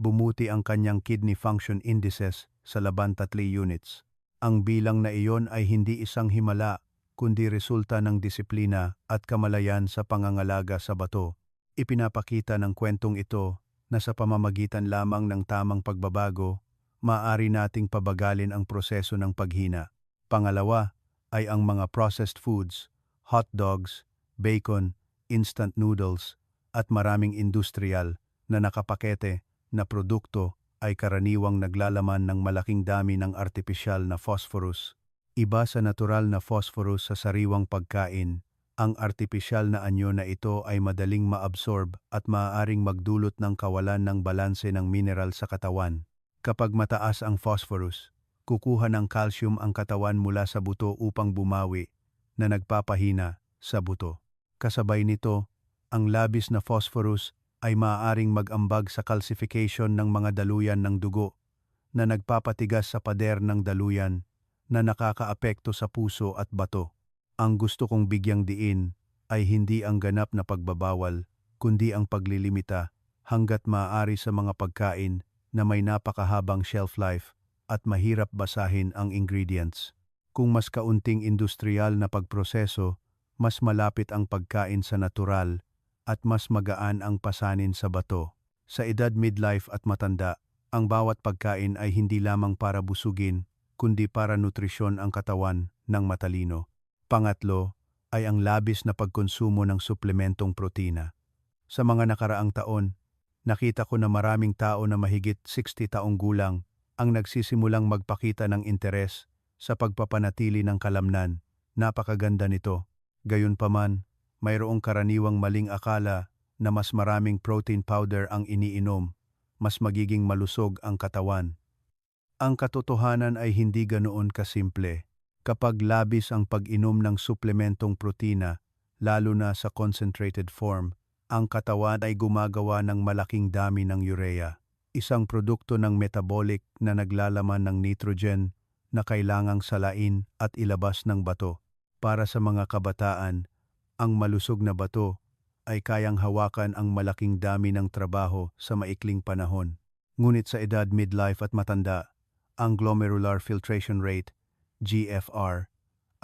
bumuti ang kanyang kidney function indices sa 3 units. Ang bilang na iyon ay hindi isang himala, kundi resulta ng disiplina at kamalayan sa pangangalaga sa bato. Ipinapakita ng kwentong ito na sa pamamagitan lamang ng tamang pagbabago, maaari nating pabagalin ang proseso ng paghina. Pangalawa ay ang mga processed foods, hot dogs, bacon, instant noodles, at maraming industrial na nakapakete na produkto ay karaniwang naglalaman ng malaking dami ng artipisyal na phosphorus. Iba sa natural na phosphorus sa sariwang pagkain, ang artipisyal na anyo na ito ay madaling maabsorb at maaaring magdulot ng kawalan ng balanse ng mineral sa katawan. Kapag mataas ang phosphorus, kukuha ng calcium ang katawan mula sa buto upang bumawi na nagpapahina sa buto. Kasabay nito, ang labis na phosphorus ay maaaring mag-ambag sa calcification ng mga daluyan ng dugo na nagpapatigas sa pader ng daluyan na nakakaapekto sa puso at bato. Ang gusto kong bigyang diin ay hindi ang ganap na pagbabawal, kundi ang paglilimita hanggat maaari sa mga pagkain na may napakahabang shelf life at mahirap basahin ang ingredients. Kung mas kaunting industrial na pagproseso, mas malapit ang pagkain sa natural at mas magaan ang pasanin sa bato. Sa edad midlife at matanda, ang bawat pagkain ay hindi lamang para busugin, kundi para nutrisyon ang katawan ng matalino. Pangatlo ay ang labis na pagkonsumo ng suplementong protina. Sa mga nakaraang taon, nakita ko na maraming tao na mahigit 60 taong gulang ang nagsisimulang magpakita ng interes sa pagpapanatili ng kalamnan. Napakaganda nito. Gayunpaman, mayroong karaniwang maling akala na mas maraming protein powder ang iniinom, mas magiging malusog ang katawan. Ang katotohanan ay hindi ganoon kasimple. Kapag labis ang pag-inom ng suplementong protina, lalo na sa concentrated form, ang katawan ay gumagawa ng malaking dami ng urea. isang produkto ng metabolic na naglalaman ng nitrogen na kailangang salain at ilabas ng bato. Para sa mga kabataan, ang malusog na bato ay kayang hawakan ang malaking dami ng trabaho sa maikling panahon. Ngunit sa edad midlife at matanda, ang glomerular filtration rate, GFR,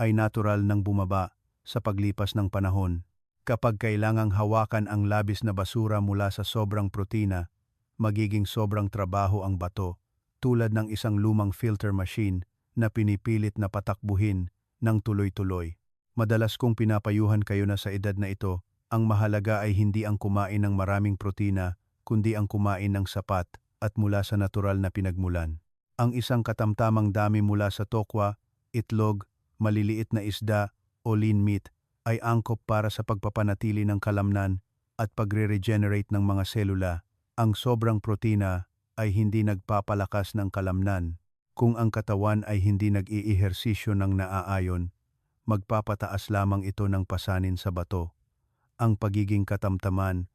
ay natural nang bumaba sa paglipas ng panahon. Kapag kailangang hawakan ang labis na basura mula sa sobrang protina, magiging sobrang trabaho ang bato, tulad ng isang lumang filter machine na pinipilit na patakbuhin ng tuloy-tuloy. Madalas kong pinapayuhan kayo na sa edad na ito, ang mahalaga ay hindi ang kumain ng maraming protina, kundi ang kumain ng sapat at mula sa natural na pinagmulan. Ang isang katamtamang dami mula sa tokwa, itlog, maliliit na isda o lean meat ay angkop para sa pagpapanatili ng kalamnan at pagre-regenerate ng mga selula. Ang sobrang protina ay hindi nagpapalakas ng kalamnan. Kung ang katawan ay hindi nag-iihersisyo ng naaayon, magpapataas lamang ito ng pasanin sa bato. Ang pagiging katamtaman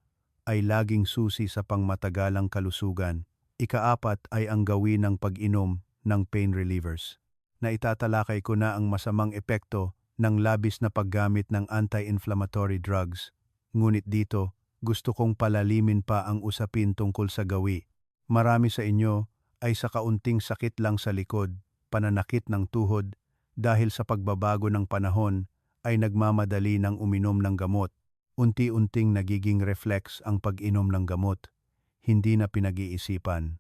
ay laging susi sa pangmatagalang kalusugan. Ikaapat ay ang gawin ng pag-inom ng pain relievers. Naitatalakay ko na ang masamang epekto ng labis na paggamit ng anti-inflammatory drugs. Ngunit dito, gusto kong palalimin pa ang usapin tungkol sa gawi. Marami sa inyo ay sa kaunting sakit lang sa likod, pananakit ng tuhod, dahil sa pagbabago ng panahon ay nagmamadali ng uminom ng gamot. Unti-unting nagiging reflex ang pag-inom ng gamot, hindi na pinag-iisipan.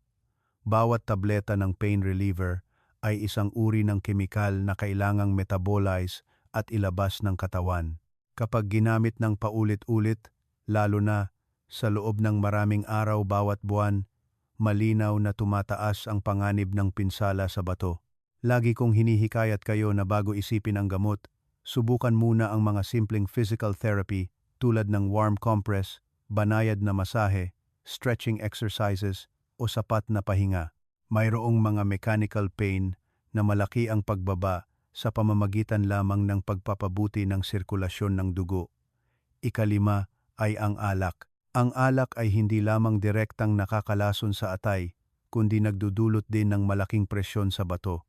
Bawat tableta ng pain reliever ay isang uri ng kemikal na kailangang metabolize at ilabas ng katawan. Kapag ginamit ng paulit-ulit, lalo na sa loob ng maraming araw bawat buwan, malinaw na tumataas ang panganib ng pinsala sa bato. Lagi kong hinihikayat kayo na bago isipin ang gamot, subukan muna ang mga simpleng physical therapy tulad ng warm compress, banayad na masahe, stretching exercises o sapat na pahinga. Mayroong mga mechanical pain na malaki ang pagbaba sa pamamagitan lamang ng pagpapabuti ng sirkulasyon ng dugo. Ikalima ay ang alak. Ang alak ay hindi lamang direktang nakakalason sa atay, kundi nagdudulot din ng malaking presyon sa bato.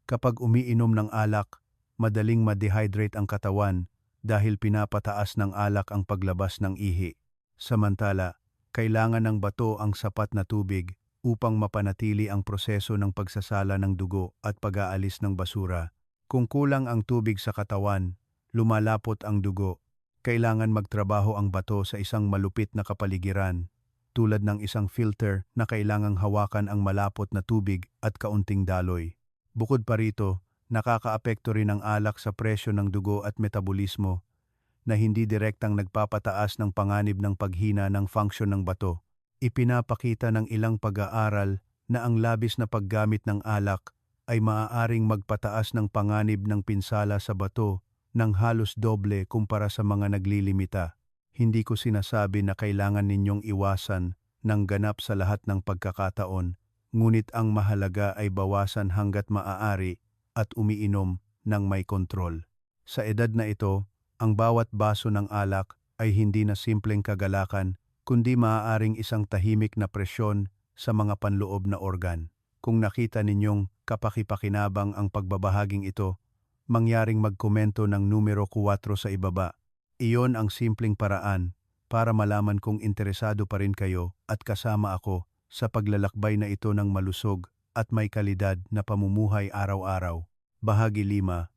Kapag umiinom ng alak, madaling ma-dehydrate ang katawan dahil pinapataas ng alak ang paglabas ng ihi. Samantala, kailangan ng bato ang sapat na tubig upang mapanatili ang proseso ng pagsasala ng dugo at pag-aalis ng basura. Kung kulang ang tubig sa katawan, lumalapot ang dugo. Kailangan magtrabaho ang bato sa isang malupit na kapaligiran, tulad ng isang filter na kailangang hawakan ang malapot na tubig at kaunting daloy. Bukod pa rito, nakakaapekto rin ang alak sa presyo ng dugo at metabolismo na hindi direktang nagpapataas ng panganib ng paghina ng function ng bato. Ipinapakita ng ilang pag-aaral na ang labis na paggamit ng alak ay maaaring magpataas ng panganib ng pinsala sa bato ng halos doble kumpara sa mga naglilimita. Hindi ko sinasabi na kailangan ninyong iwasan ng ganap sa lahat ng pagkakataon, ngunit ang mahalaga ay bawasan hanggat maaari at umiinom ng may kontrol. Sa edad na ito, ang bawat baso ng alak ay hindi na simpleng kagalakan, kundi maaaring isang tahimik na presyon sa mga panloob na organ. Kung nakita ninyong kapaki-pakinabang ang pagbabahaging ito, mangyaring magkomento ng numero 4 sa ibaba. Iyon ang simpleng paraan para malaman kung interesado pa rin kayo at kasama ako sa paglalakbay na ito ng malusog at may kalidad na pamumuhay araw-araw. Bahagi 5.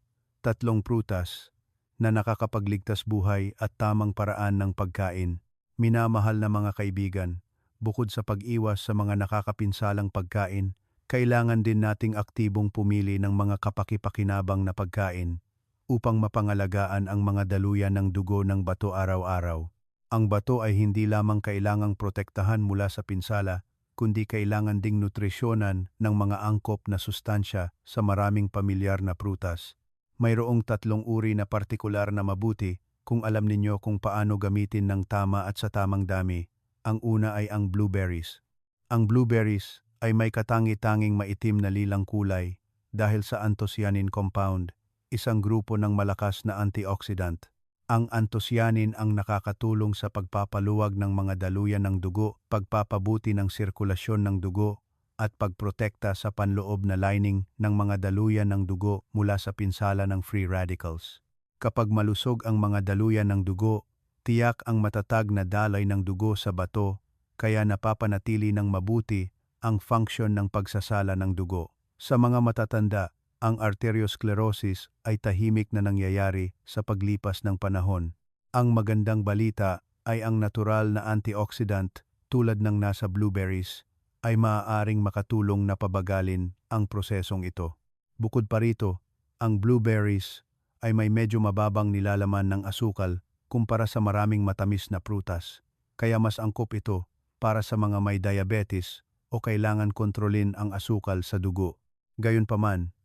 3 prutas na nakakapagligtas buhay at tamang paraan ng pagkain. Minamahal na mga kaibigan, bukod sa pag-iwas sa mga nakakapinsalang pagkain, kailangan din nating aktibong pumili ng mga kapaki-pakinabang na pagkain upang mapangalagaan ang mga daluyan ng dugo ng bato araw-araw. Ang bato ay hindi lamang kailangang protektahan mula sa pinsala, kundi kailangan ding nutrisyonan ng mga angkop na sustansya sa maraming pamilyar na prutas. Mayroong 3 uri na partikular na mabuti kung alam ninyo kung paano gamitin ng tama at sa tamang dami. Ang una ay ang blueberries. Ang blueberries ay may katangi-tanging maitim na lilang kulay dahil sa anthocyanin compound, isang grupo ng malakas na antioxidant. Ang anthocyanin ang nakakatulong sa pagpapaluwag ng mga daluyan ng dugo, pagpapabuti ng sirkulasyon ng dugo, at pagprotekta sa panloob na lining ng mga daluyan ng dugo mula sa pinsala ng free radicals. Kapag malusog ang mga daluyan ng dugo, tiyak ang matatag na dalay ng dugo sa bato, kaya napapanatili ng mabuti ang function ng pagsasala ng dugo. Sa mga matatanda, ang arteriosclerosis ay tahimik na nangyayari sa paglipas ng panahon. Ang magandang balita ay ang natural na antioxidant tulad ng nasa blueberries ay maaaring makatulong na pabagalin ang prosesong ito. Bukod pa rito, ang blueberries ay may medyo mababang nilalaman ng asukal kumpara sa maraming matamis na prutas, kaya mas angkop ito para sa mga may diabetes o kailangan kontrolin ang asukal sa dugo. Gayunpaman,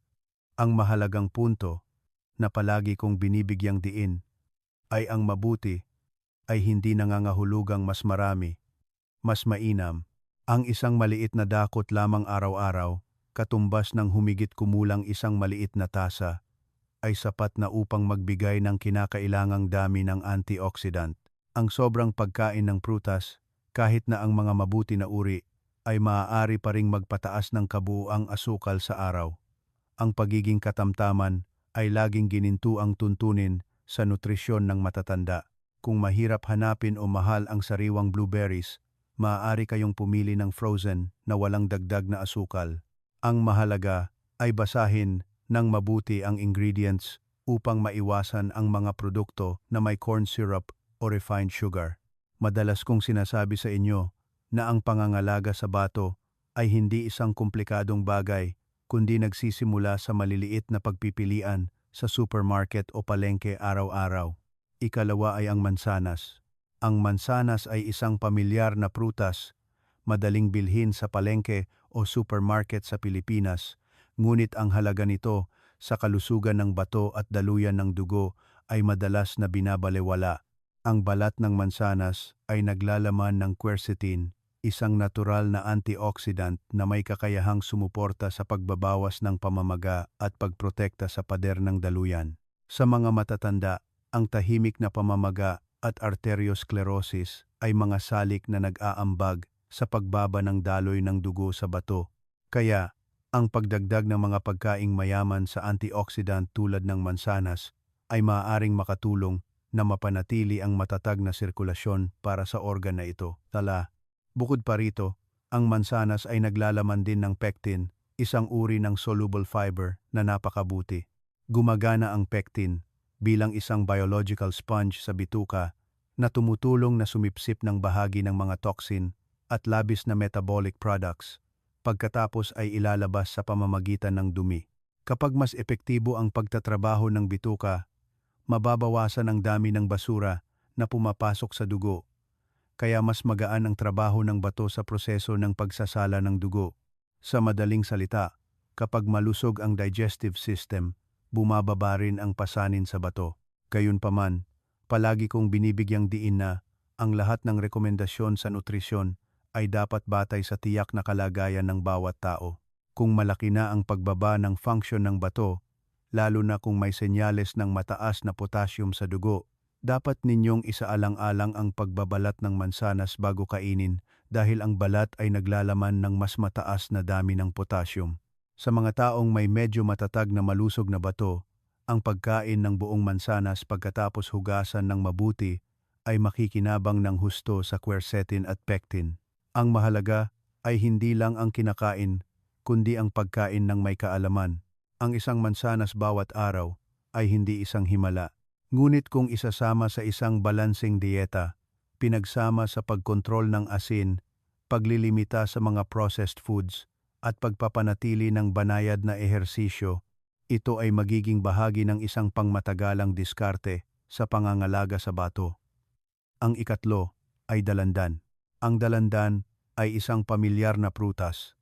ang mahalagang punto na palagi kong binibigyang diin ay ang mabuti ay hindi nangangahulugang mas marami, mas mainam. Ang isang maliit na dakot lamang araw-araw, katumbas ng humigit kumulang isang maliit na tasa, ay sapat na upang magbigay ng kinakailangang dami ng antioxidant. Ang sobrang pagkain ng prutas, kahit na ang mga mabuti na uri, ay maaari pa ring magpataas ng kabuuang asukal sa araw. Ang pagiging katamtaman ay laging ginintuang tuntunin sa nutrisyon ng matatanda. Kung mahirap hanapin o mahal ang sariwang blueberries, maaari kayong pumili ng frozen na walang dagdag na asukal. Ang mahalaga ay basahin ng mabuti ang ingredients upang maiwasan ang mga produkto na may corn syrup o refined sugar. Madalas kong sinasabi sa inyo na ang pangangalaga sa bato ay hindi isang komplikadong bagay, kundi nagsisimula sa maliliit na pagpipilian sa supermarket o palengke araw-araw. Ikalawa ay ang mansanas. Ang mansanas ay isang pamilyar na prutas, madaling bilhin sa palengke o supermarket sa Pilipinas, ngunit ang halaga nito sa kalusugan ng bato at daluyan ng dugo ay madalas na binabalewala. Ang balat ng mansanas ay naglalaman ng quercetin, isang natural na antioxidant na may kakayahang sumuporta sa pagbabawas ng pamamaga at pagprotekta sa pader ng daluyan. Sa mga matatanda, ang tahimik na pamamaga at arteriosclerosis ay mga salik na nag-aambag sa pagbaba ng daloy ng dugo sa bato. Kaya, ang pagdagdag ng mga pagkaing mayaman sa antioxidant tulad ng mansanas ay maaaring makatulong na mapanatili ang matatag na sirkulasyon para sa organ na ito. Bukod pa rito, ang mansanas ay naglalaman din ng pectin, isang uri ng soluble fiber na napakabuti. Gumagana ang pectin bilang isang biological sponge sa bituka na tumutulong na sumipsip ng bahagi ng mga toxin at labis na metabolic products, pagkatapos ay ilalabas sa pamamagitan ng dumi. Kapag mas epektibo ang pagtatrabaho ng bituka, mababawasan ang dami ng basura na pumapasok sa dugo, kaya mas magaan ang trabaho ng bato sa proseso ng pagsasala ng dugo. Sa madaling salita, kapag malusog ang digestive system, bumababa rin ang pasanin sa bato. Gayunpaman, palagi kong binibigyang diin na ang lahat ng rekomendasyon sa nutrisyon ay dapat batay sa tiyak na kalagayan ng bawat tao. Kung malaki na ang pagbaba ng function ng bato, lalo na kung may senyales ng mataas na potassium sa dugo, dapat ninyong isaalang-alang ang pagbabalat ng mansanas bago kainin dahil ang balat ay naglalaman ng mas mataas na dami ng potassium. Sa mga taong may medyo matatag na malusog na bato, ang pagkain ng buong mansanas pagkatapos hugasan ng mabuti ay makikinabang ng husto sa quercetin at pectin. Ang mahalaga ay hindi lang ang kinakain, kundi ang pagkain ng may kaalaman. Ang isang mansanas bawat araw ay hindi isang himala. Ngunit kung isasama sa isang balanseng dieta, pinagsama sa pagkontrol ng asin, paglilimita sa mga processed foods, at pagpapanatili ng banayad na ehersisyo, ito ay magiging bahagi ng isang pangmatagalang diskarte sa pangangalaga sa bato. Ang ikatlo ay dalandan. Ang dalandan ay isang pamilyar na prutas,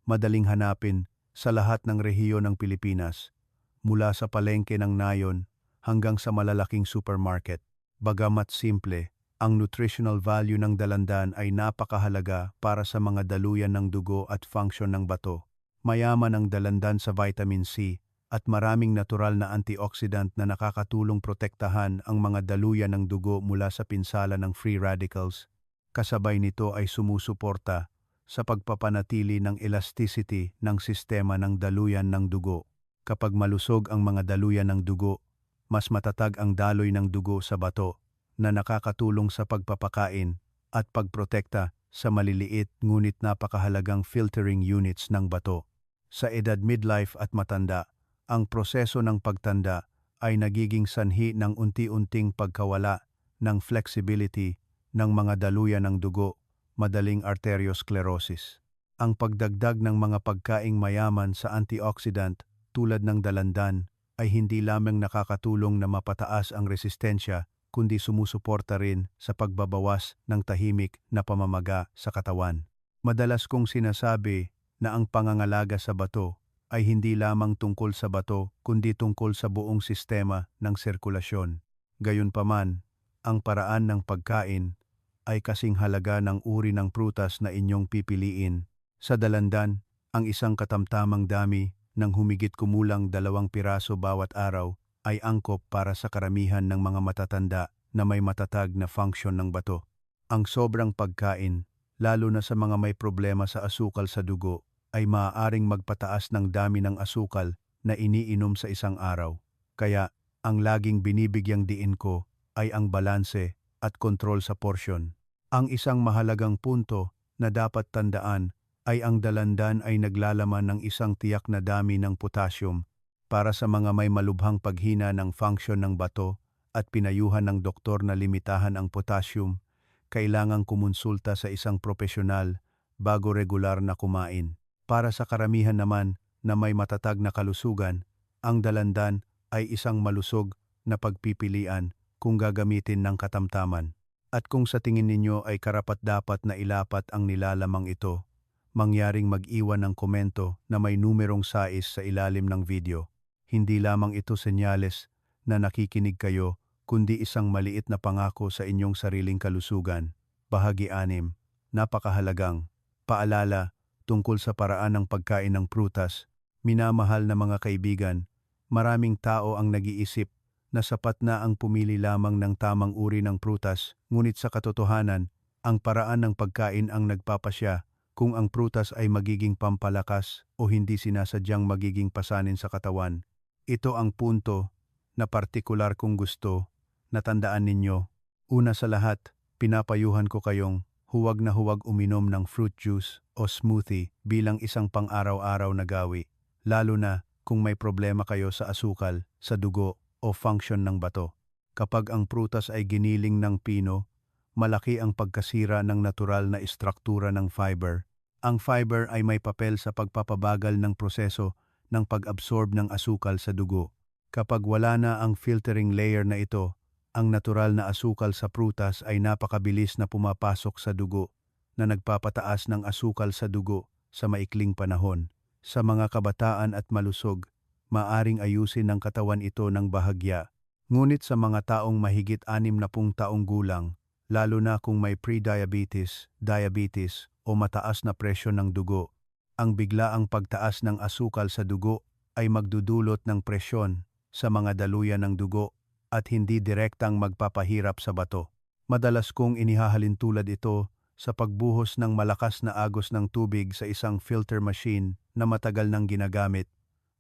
madaling hanapin sa lahat ng rehiyon ng Pilipinas, mula sa palengke ng nayon hanggang sa malalaking supermarket. Bagamat simple, ang nutritional value ng dalandan ay napakahalaga para sa mga daluyan ng dugo at function ng bato. Mayaman ang dalandan sa vitamin C at maraming natural na antioxidant na nakakatulong protektahan ang mga daluyan ng dugo mula sa pinsala ng free radicals. Kasabay nito ay sumusuporta sa pagpapanatili ng elasticity ng sistema ng daluyan ng dugo. Kapag malusog ang mga daluyan ng dugo, mas matatag ang daloy ng dugo sa bato na nakakatulong sa pagpapakain at pagprotekta sa maliliit ngunit napakahalagang filtering units ng bato. Sa edad midlife at matanda, ang proseso ng pagtanda ay nagiging sanhi ng unti-unting pagkawala ng flexibility ng mga daluyan ng dugo, madaling arteriosclerosis. Ang pagdagdag ng mga pagkaing mayaman sa antioxidant tulad ng dalandan ay hindi lamang nakakatulong na mapataas ang resistensya kundi sumusuporta rin sa pagbabawas ng tahimik na pamamaga sa katawan. Madalas kong sinasabi na ang pangangalaga sa bato ay hindi lamang tungkol sa bato kundi tungkol sa buong sistema ng sirkulasyon. Gayunpaman, ang paraan ng pagkain ay kasing halaga ng uri ng prutas na inyong pipiliin. Sa dalandan, ang isang katamtamang dami ng humigit kumulang 2 piraso bawat araw ay angkop para sa karamihan ng mga matatanda na may matatag na function ng bato. Ang sobrang pagkain, lalo na sa mga may problema sa asukal sa dugo, ay maaaring magpataas ng dami ng asukal na iniinom sa isang araw. Kaya, ang laging binibigyang diin ko ay ang balanse at kontrol sa porsyon. Ang isang mahalagang punto na dapat tandaan ay ang dalandan ay naglalaman ng isang tiyak na dami ng potassium para sa mga may malubhang paghina ng function ng bato at pinayuhan ng doktor na limitahan ang potassium, kailangang kumonsulta sa isang propesyonal bago regular na kumain. Para sa karamihan naman na may matatag na kalusugan, ang dalandan ay isang malusog na pagpipilian kung gagamitin ng katamtaman. At kung sa tingin ninyo ay karapat-dapat na ilapat ang nilalamang ito, mangyaring mag-iwan ng komento na may numerong sais sa ilalim ng video. Hindi lamang ito senyales na nakikinig kayo, kundi isang maliit na pangako sa inyong sariling kalusugan. Bahagi 6. Napakahalagang paalala tungkol sa paraan ng pagkain ng prutas. Minamahal na mga kaibigan, maraming tao ang nag-iisip na sapat na ang pumili lamang ng tamang uri ng prutas, ngunit sa katotohanan, ang paraan ng pagkain ang nagpapasya kung ang prutas ay magiging pampalakas o hindi sinasadyang magiging pasanin sa katawan. Ito ang punto na partikular kung gusto na tandaan ninyo. Una sa lahat, pinapayuhan ko kayong huwag na huwag uminom ng fruit juice o smoothie bilang isang pang-araw-araw na gawi, lalo na kung may problema kayo sa asukal, sa dugo o function ng bato. Kapag ang prutas ay giniling ng pino, malaki ang pagkasira ng natural na istruktura ng fiber. Ang fiber ay may papel sa pagpapabagal ng proseso ng pag-absorb ng asukal sa dugo. Kapag wala na ang filtering layer na ito, ang natural na asukal sa prutas ay napakabilis na pumapasok sa dugo na nagpapataas ng asukal sa dugo sa maikling panahon. Sa mga kabataan at malusog, maaring ayusin ng katawan ito ng bahagya. Ngunit sa mga taong mahigit 60 taong gulang, lalo na kung may pre-diabetes, diabetes o mataas na presyon ng dugo, ang biglaang pagtaas ng asukal sa dugo ay magdudulot ng presyon sa mga daluyan ng dugo at hindi direktang magpapahirap sa bato. Madalas kong inihahalin tulad ito sa pagbuhos ng malakas na agos ng tubig sa isang filter machine na matagal nang ginagamit.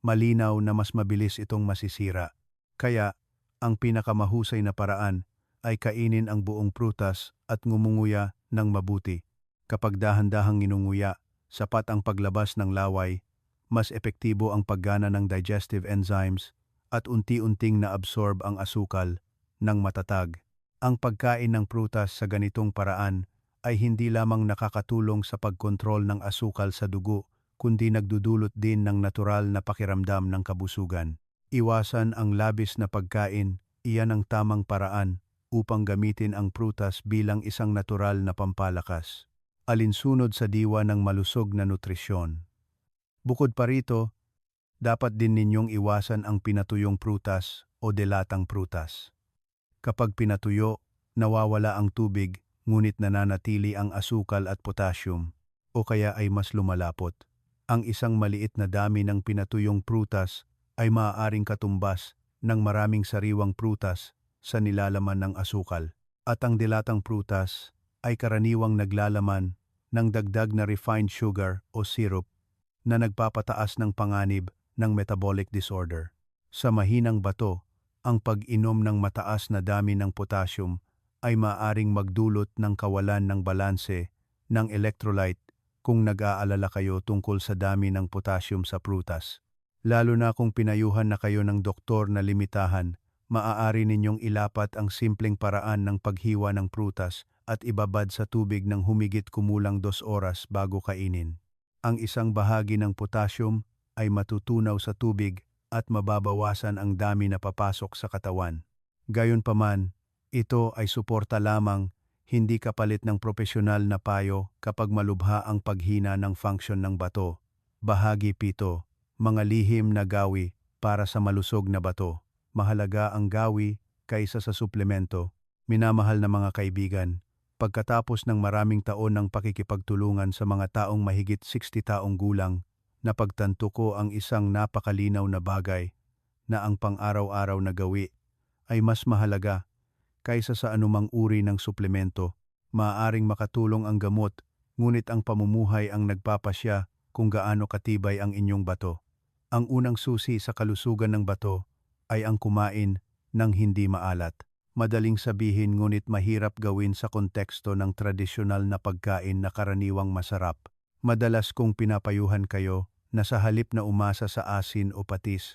Malinaw na mas mabilis itong masisira. Kaya, ang pinakamahusay na paraan ay kainin ang buong prutas at ngumunguya ng mabuti. Kapag dahan-dahang nginunguya, sapat ang paglabas ng laway, mas epektibo ang paggana ng digestive enzymes at unti-unting na-absorb ang asukal ng matatag. Ang pagkain ng prutas sa ganitong paraan ay hindi lamang nakakatulong sa pagkontrol ng asukal sa dugo, kundi nagdudulot din ng natural na pakiramdam ng kabusugan. Iwasan ang labis na pagkain, iyan ang tamang paraan upang gamitin ang prutas bilang isang natural na pampalakas. Alinsunod sa diwa ng malusog na nutrisyon. Bukod pa rito, dapat din ninyong iwasan ang pinatuyong prutas o delatang prutas. Kapag pinatuyo, nawawala ang tubig, ngunit nananatili ang asukal at potassium, o kaya ay mas lumalapot. Ang isang maliit na dami ng pinatuyong prutas ay maaaring katumbas ng maraming sariwang prutas sa nilalaman ng asukal. At ang dilatang prutas ay karaniwang naglalaman ng dagdag na refined sugar o syrup na nagpapataas ng panganib ng metabolic disorder. Sa mahinang bato, ang pag-inom ng mataas na dami ng potassium ay maaaring magdulot ng kawalan ng balanse ng electrolyte kung nag-aalala kayo tungkol sa dami ng potassium sa prutas. Lalo na kung pinayuhan na kayo ng doktor na limitahan, maaari ninyong ilapat ang simpleng paraan ng paghiwa ng prutas at ibabad sa tubig ng humigit kumulang 2 oras bago kainin. Ang isang bahagi ng potassium ay matutunaw sa tubig at mababawasan ang dami na papasok sa katawan. Gayunpaman, ito ay suporta lamang, hindi kapalit ng propesyonal na payo kapag malubha ang paghina ng function ng bato. Bahagi 7. Mga lihim na gawi para sa malusog na bato. Mahalaga ang gawi kaysa sa suplemento. Minamahal na mga kaibigan, pagkatapos ng maraming taon ng pakikipagtulungan sa mga taong mahigit 60 taong gulang, napagtanto ko ang isang napakalinaw na bagay na ang pang-araw-araw na gawi ay mas mahalaga kaysa sa anumang uri ng suplemento. Maaaring makatulong ang gamot, ngunit ang pamumuhay ang nagpapasya kung gaano katibay ang inyong bato. Ang unang susi sa kalusugan ng bato ay ang kumain ng hindi maalat. Madaling sabihin ngunit mahirap gawin sa konteksto ng tradisyonal na pagkain na karaniwang masarap. Madalas kong pinapayuhan kayo na sa halip na umasa sa asin o patis,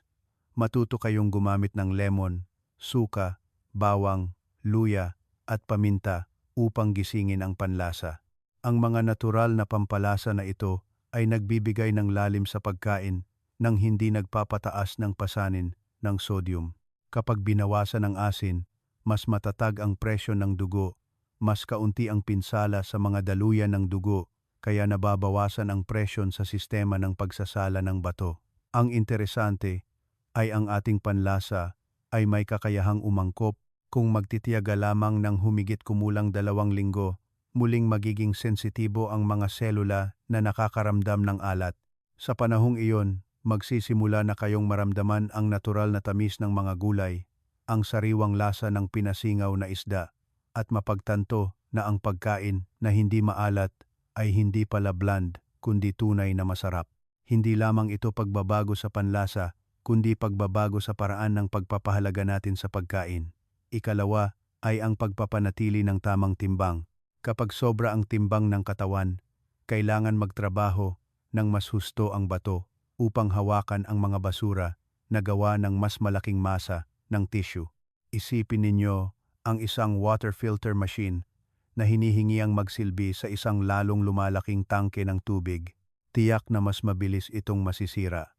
matuto kayong gumamit ng lemon, suka, bawang, luya, at paminta upang gisingin ang panlasa. Ang mga natural na pampalasa na ito ay nagbibigay ng lalim sa pagkain nang hindi nagpapataas ng pasanin ng sodium. Kapag binawasan ng asin, mas matatag ang presyon ng dugo, mas kaunti ang pinsala sa mga daluyan ng dugo, kaya nababawasan ang presyon sa sistema ng pagsasala ng bato. Ang interesante ay ang ating panlasa ay may kakayahang umangkop kung magtitiyaga lamang ng humigit kumulang 2 linggo, muling magiging sensitibo ang mga selula na nakakaramdam ng alat. Sa panahong iyon, magsisimula na kayong maramdaman ang natural na tamis ng mga gulay, ang sariwang lasa ng pinasingaw na isda, at mapagtanto na ang pagkain na hindi maalat ay hindi pala bland, kundi tunay na masarap. Hindi lamang ito pagbabago sa panlasa, kundi pagbabago sa paraan ng pagpapahalaga natin sa pagkain. Ikalawa ay ang pagpapanatili ng tamang timbang. Kapag sobra ang timbang ng katawan, kailangan magtrabaho ng mas husto ang bato upang hawakan ang mga basura na gawa ng mas malaking masa ng tissue. Isipin ninyo ang isang water filter machine na hinihingiang magsilbi sa isang lalong lumalaking tangke ng tubig. Tiyak na mas mabilis itong masisira.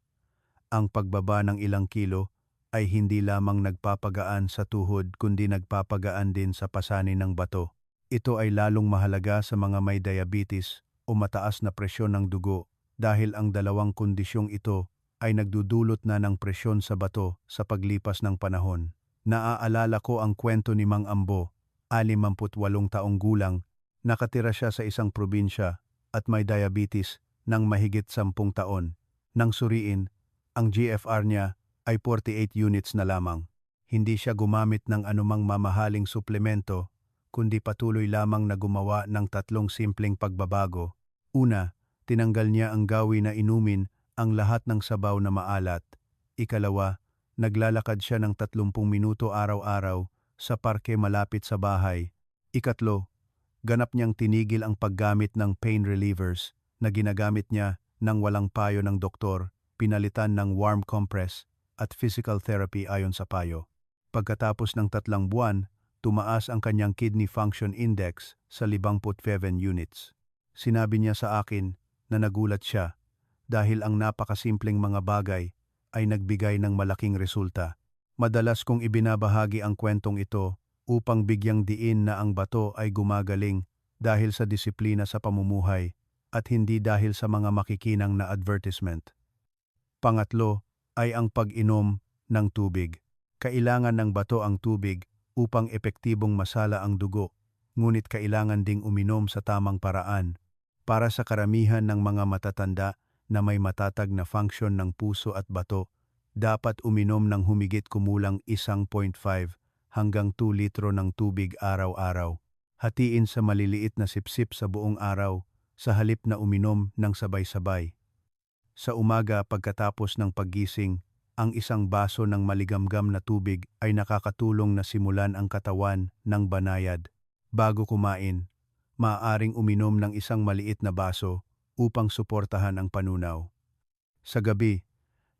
Ang pagbaba ng ilang kilo ay hindi lamang nagpapagaan sa tuhod kundi nagpapagaan din sa pasanin ng bato. Ito ay lalong mahalaga sa mga may diabetes o mataas na presyon ng dugo dahil ang dalawang kondisyong ito ay nagdudulot na ng presyon sa bato sa paglipas ng panahon. Naaalala ko ang kwento ni Mang Ambo, 58 taong gulang, nakatira siya sa isang probinsya at may diabetes ng mahigit 10 taon. Nang suriin, ang GFR niya ay 48 units na lamang. Hindi siya gumamit ng anumang mamahaling suplemento, kundi patuloy lamang na gumawa ng 3 simpleng pagbabago. Una, tinanggal niya ang gawi na inumin ang lahat ng sabaw na maalat. Ikalawa, naglalakad siya ng 30 minuto araw-araw sa parke malapit sa bahay. Ikatlo, ganap niyang tinigil ang paggamit ng pain relievers na ginagamit niya nang walang payo ng doktor, pinalitan ng warm compress at physical therapy ayon sa payo. Pagkatapos ng 3 buwan, tumaas ang kanyang kidney function index sa 57 units. Sinabi niya sa akin na nagulat siya dahil ang napakasimpleng mga bagay ay nagbigay ng malaking resulta. Madalas kong ibinabahagi ang kwentong ito upang bigyang diin na ang bato ay gumagaling dahil sa disiplina sa pamumuhay at hindi dahil sa mga makikinang na advertisement. Pangatlo ay ang pag-inom ng tubig. Kailangan ng bato ang tubig upang epektibong masala ang dugo, ngunit kailangan ding uminom sa tamang paraan. Para sa karamihan ng mga matatanda na may matatag na function ng puso at bato, Dapat uminom ng humigit kumulang 1.5 hanggang 2 litro ng tubig araw-araw. Hatiin sa maliliit na sipsip sa buong araw sa halip na uminom ng sabay-sabay. Sa umaga pagkatapos ng paggising, ang isang baso ng maligamgam na tubig ay nakakatulong na simulan ang katawan ng banayad. Bago kumain, maaaring uminom ng isang maliit na baso upang suportahan ang panunaw. Sa gabi,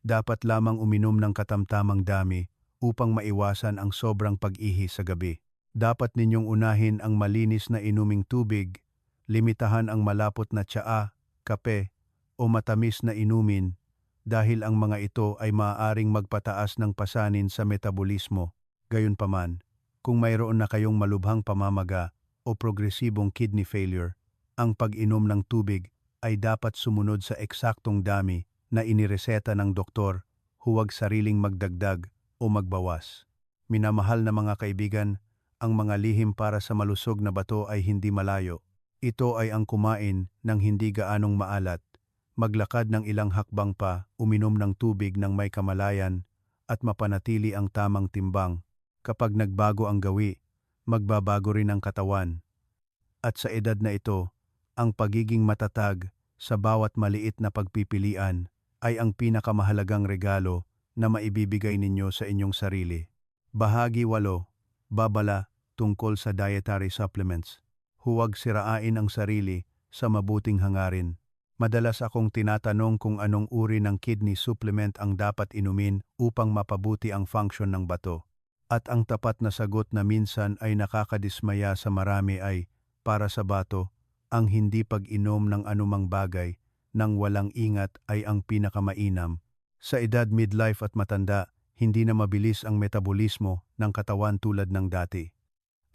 dapat lamang uminom ng katamtamang dami upang maiwasan ang sobrang pag-ihi sa gabi. Dapat ninyong unahin ang malinis na inuming tubig, limitahan ang malapot na tsaa, kape, o matamis na inumin dahil ang mga ito ay maaaring magpataas ng pasanin sa metabolismo. Gayunpaman, kung mayroon na kayong malubhang pamamaga o progresibong kidney failure, ang pag-inom ng tubig ay dapat sumunod sa eksaktong dami na inireseta ng doktor, huwag sariling magdagdag o magbawas. Minamahal na mga kaibigan, ang mga lihim para sa malusog na bato ay hindi malayo. Ito ay ang kumain ng hindi gaanong maalat, maglakad ng ilang hakbang pa, uminom ng tubig ng may kamalayan, at mapanatili ang tamang timbang. Kapag nagbago ang gawi, magbabago rin ang katawan. At sa edad na ito, ang pagiging matatag sa bawat maliit na pagpipilian ay ang pinakamahalagang regalo na maibibigay ninyo sa inyong sarili. Bahagi 8. Babala tungkol sa dietary supplements. Huwag sirain ang sarili sa mabuting hangarin. Madalas akong tinatanong kung anong uri ng kidney supplement ang dapat inumin upang mapabuti ang function ng bato. At ang tapat na sagot na minsan ay nakakadismaya sa marami ay, para sa bato, ang hindi pag-inom ng anumang bagay nang walang ingat ay ang pinakamainam. Sa edad midlife at matanda, hindi na mabilis ang metabolismo ng katawan tulad ng dati.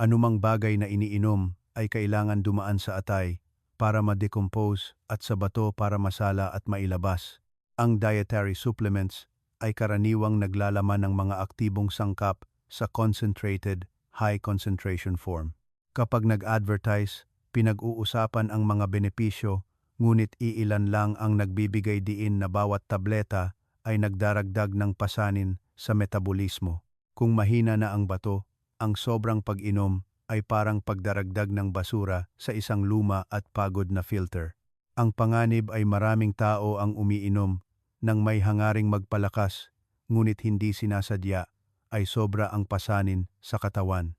Anumang bagay na iniinom ay kailangan dumaan sa atay para ma-decompose at sa bato para masala at mailabas. Ang dietary supplements ay karaniwang naglalaman ng mga aktibong sangkap sa concentrated, high concentration form. Kapag nag-advertise, pinag-uusapan ang mga benepisyo, ngunit iilan lang ang nagbibigay diin na bawat tableta ay nagdaragdag ng pasanin sa metabolismo. Kung mahina na ang bato, ang sobrang pag-inom ay parang pagdaragdag ng basura sa isang luma at pagod na filter. Ang panganib ay maraming tao ang umiinom nang may hangaring magpalakas, ngunit hindi sinasadya, ay sobra ang pasanin sa katawan.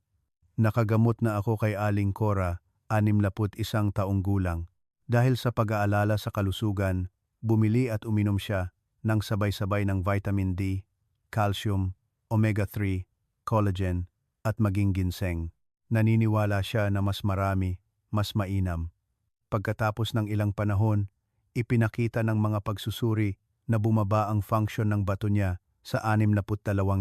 Nakagamot na ako kay Aling Cora, 61 taong gulang. Dahil sa pag-aalala sa kalusugan, bumili at uminom siya ng sabay-sabay ng vitamin D, calcium, omega-3, collagen, at maging ginseng. Naniniwala siya na mas marami, mas mainam. Pagkatapos ng ilang panahon, ipinakita ng mga pagsusuri na bumaba ang function ng bato niya sa 62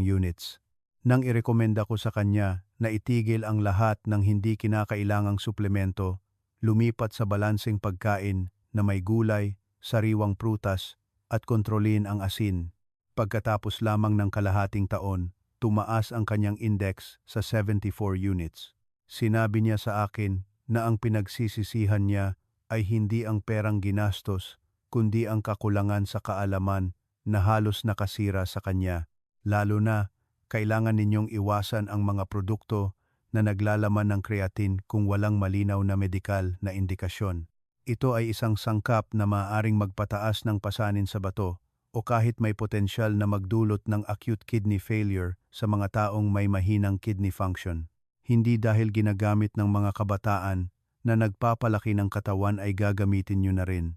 units. Nang irekomenda ko sa kanya na itigil ang lahat ng hindi kinakailangang suplemento, lumipat sa balanseng pagkain na may gulay, sariwang prutas, at kontrolin ang asin. Pagkatapos lamang ng kalahating taon, tumaas ang kanyang index sa 74 units. Sinabi niya sa akin na ang pinagsisisihan niya ay hindi ang perang ginastos, kundi ang kakulangan sa kaalaman na halos nakasira sa kanya. Lalo na, kailangan ninyong iwasan ang mga produkto na naglalaman ng creatine kung walang malinaw na medikal na indikasyon. Ito ay isang sangkap na maaaring magpataas ng pasanin sa bato o kahit may potensyal na magdulot ng acute kidney failure sa mga taong may mahinang kidney function. Hindi dahil ginagamit ng mga kabataan na nagpapalaki ng katawan ay gagamitin nyo na rin.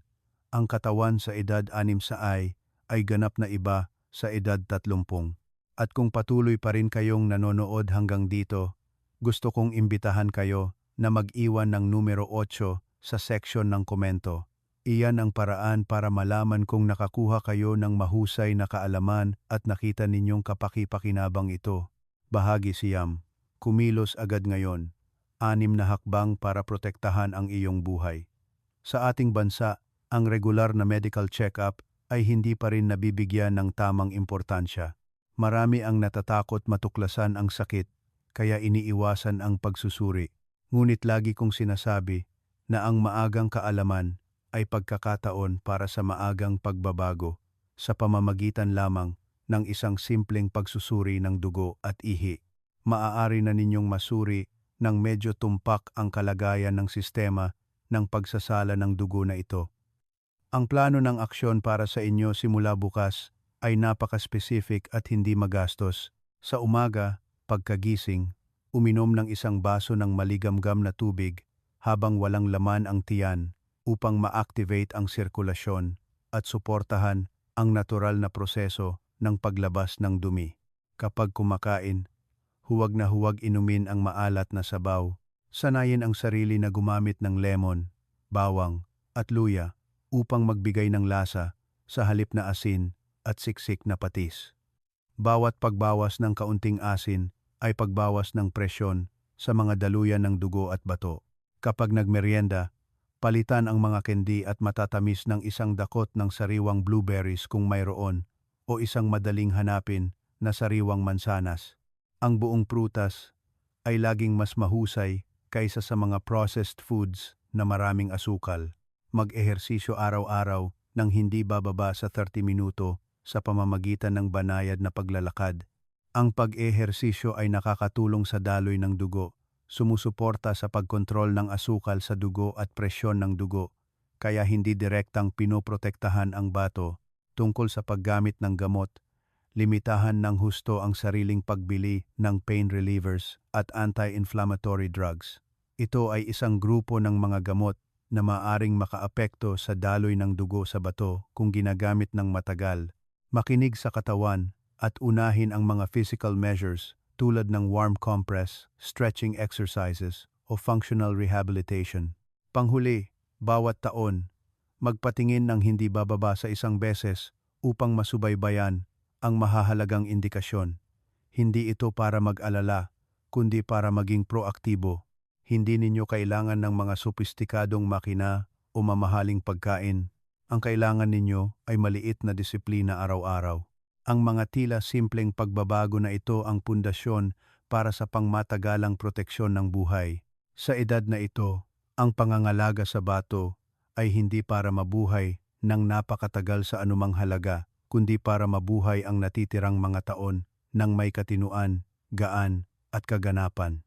Ang katawan sa edad 6 ay ganap na iba sa edad 30. At kung patuloy pa rin kayong nanonood hanggang dito, gusto kong imbitahan kayo na mag-iwan ng numero 8 sa section ng komento. Iyan ang paraan para malaman kung nakakuha kayo ng mahusay na kaalaman at nakita ninyong kapaki-pakinabang ito. Bahagi siyam. Kumilos agad ngayon. 6 na hakbang para protektahan ang iyong buhay. Sa ating bansa, ang regular na medical check-up ay hindi pa rin nabibigyan ng tamang importansya. Marami ang natatakot matuklasan ang sakit, kaya iniiwasan ang pagsusuri. Ngunit lagi kong sinasabi na ang maagang kaalaman ay pagkakataon para sa maagang pagbabago sa pamamagitan lamang ng isang simpleng pagsusuri ng dugo at ihi. Maaari na ninyong masuri ng medyo tumpak ang kalagayan ng sistema ng pagsasala ng dugo na ito. Ang plano ng aksyon para sa inyo simula bukas ay napaka-specific at hindi magastos. Sa umaga, pagkagising, uminom ng isang baso ng maligamgam na tubig habang walang laman ang tiyan upang ma-activate ang sirkulasyon at suportahan ang natural na proseso ng paglabas ng dumi. Kapag kumakain, huwag na huwag inumin ang maalat na sabaw. Sanayin ang sarili na gumamit ng lemon, bawang, at luya upang magbigay ng lasa sa halip na asin at siksik na patis. Bawat pagbawas ng kaunting asin ay pagbawas ng presyon sa mga daluyan ng dugo at bato. Kapag nagmeryenda, palitan ang mga kendi at matatamis ng isang dakot ng sariwang blueberries kung mayroon o isang madaling hanapin na sariwang mansanas. Ang buong prutas ay laging mas mahusay kaysa sa mga processed foods na maraming asukal. Mag-ehersisyo araw-araw ng hindi bababa sa 30 minuto sa pamamagitan ng banayad na paglalakad. Ang pag-ehersisyo ay nakakatulong sa daloy ng dugo, sumusuporta sa pagkontrol ng asukal sa dugo at presyon ng dugo, kaya hindi direktang pinoprotektahan ang bato tungkol sa paggamit ng gamot. Limitahan ng husto ang sariling pagbili ng pain relievers at anti-inflammatory drugs. Ito ay isang grupo ng mga gamot na maaring makaapekto sa daloy ng dugo sa bato kung ginagamit ng matagal. Makinig sa katawan at unahin ang mga physical measures tulad ng warm compress, stretching exercises o functional rehabilitation. Panghuli, bawat taon, magpatingin ng hindi bababa sa isang beses upang masubaybayan ang mahahalagang indikasyon. Hindi ito para mag-alala, kundi para maging proaktibo. Hindi ninyo kailangan ng mga sopistikadong makina o mamahaling pagkain. Ang kailangan ninyo ay maliit na disiplina araw-araw. Ang mga tila simpleng pagbabago na ito ang pundasyon para sa pangmatagalang proteksyon ng buhay. Sa edad na ito, ang pangangalaga sa bato ay hindi para mabuhay ng napakatagal sa anumang halaga, kundi para mabuhay ang natitirang mga taon ng may katinuan, gaan at kaganapan.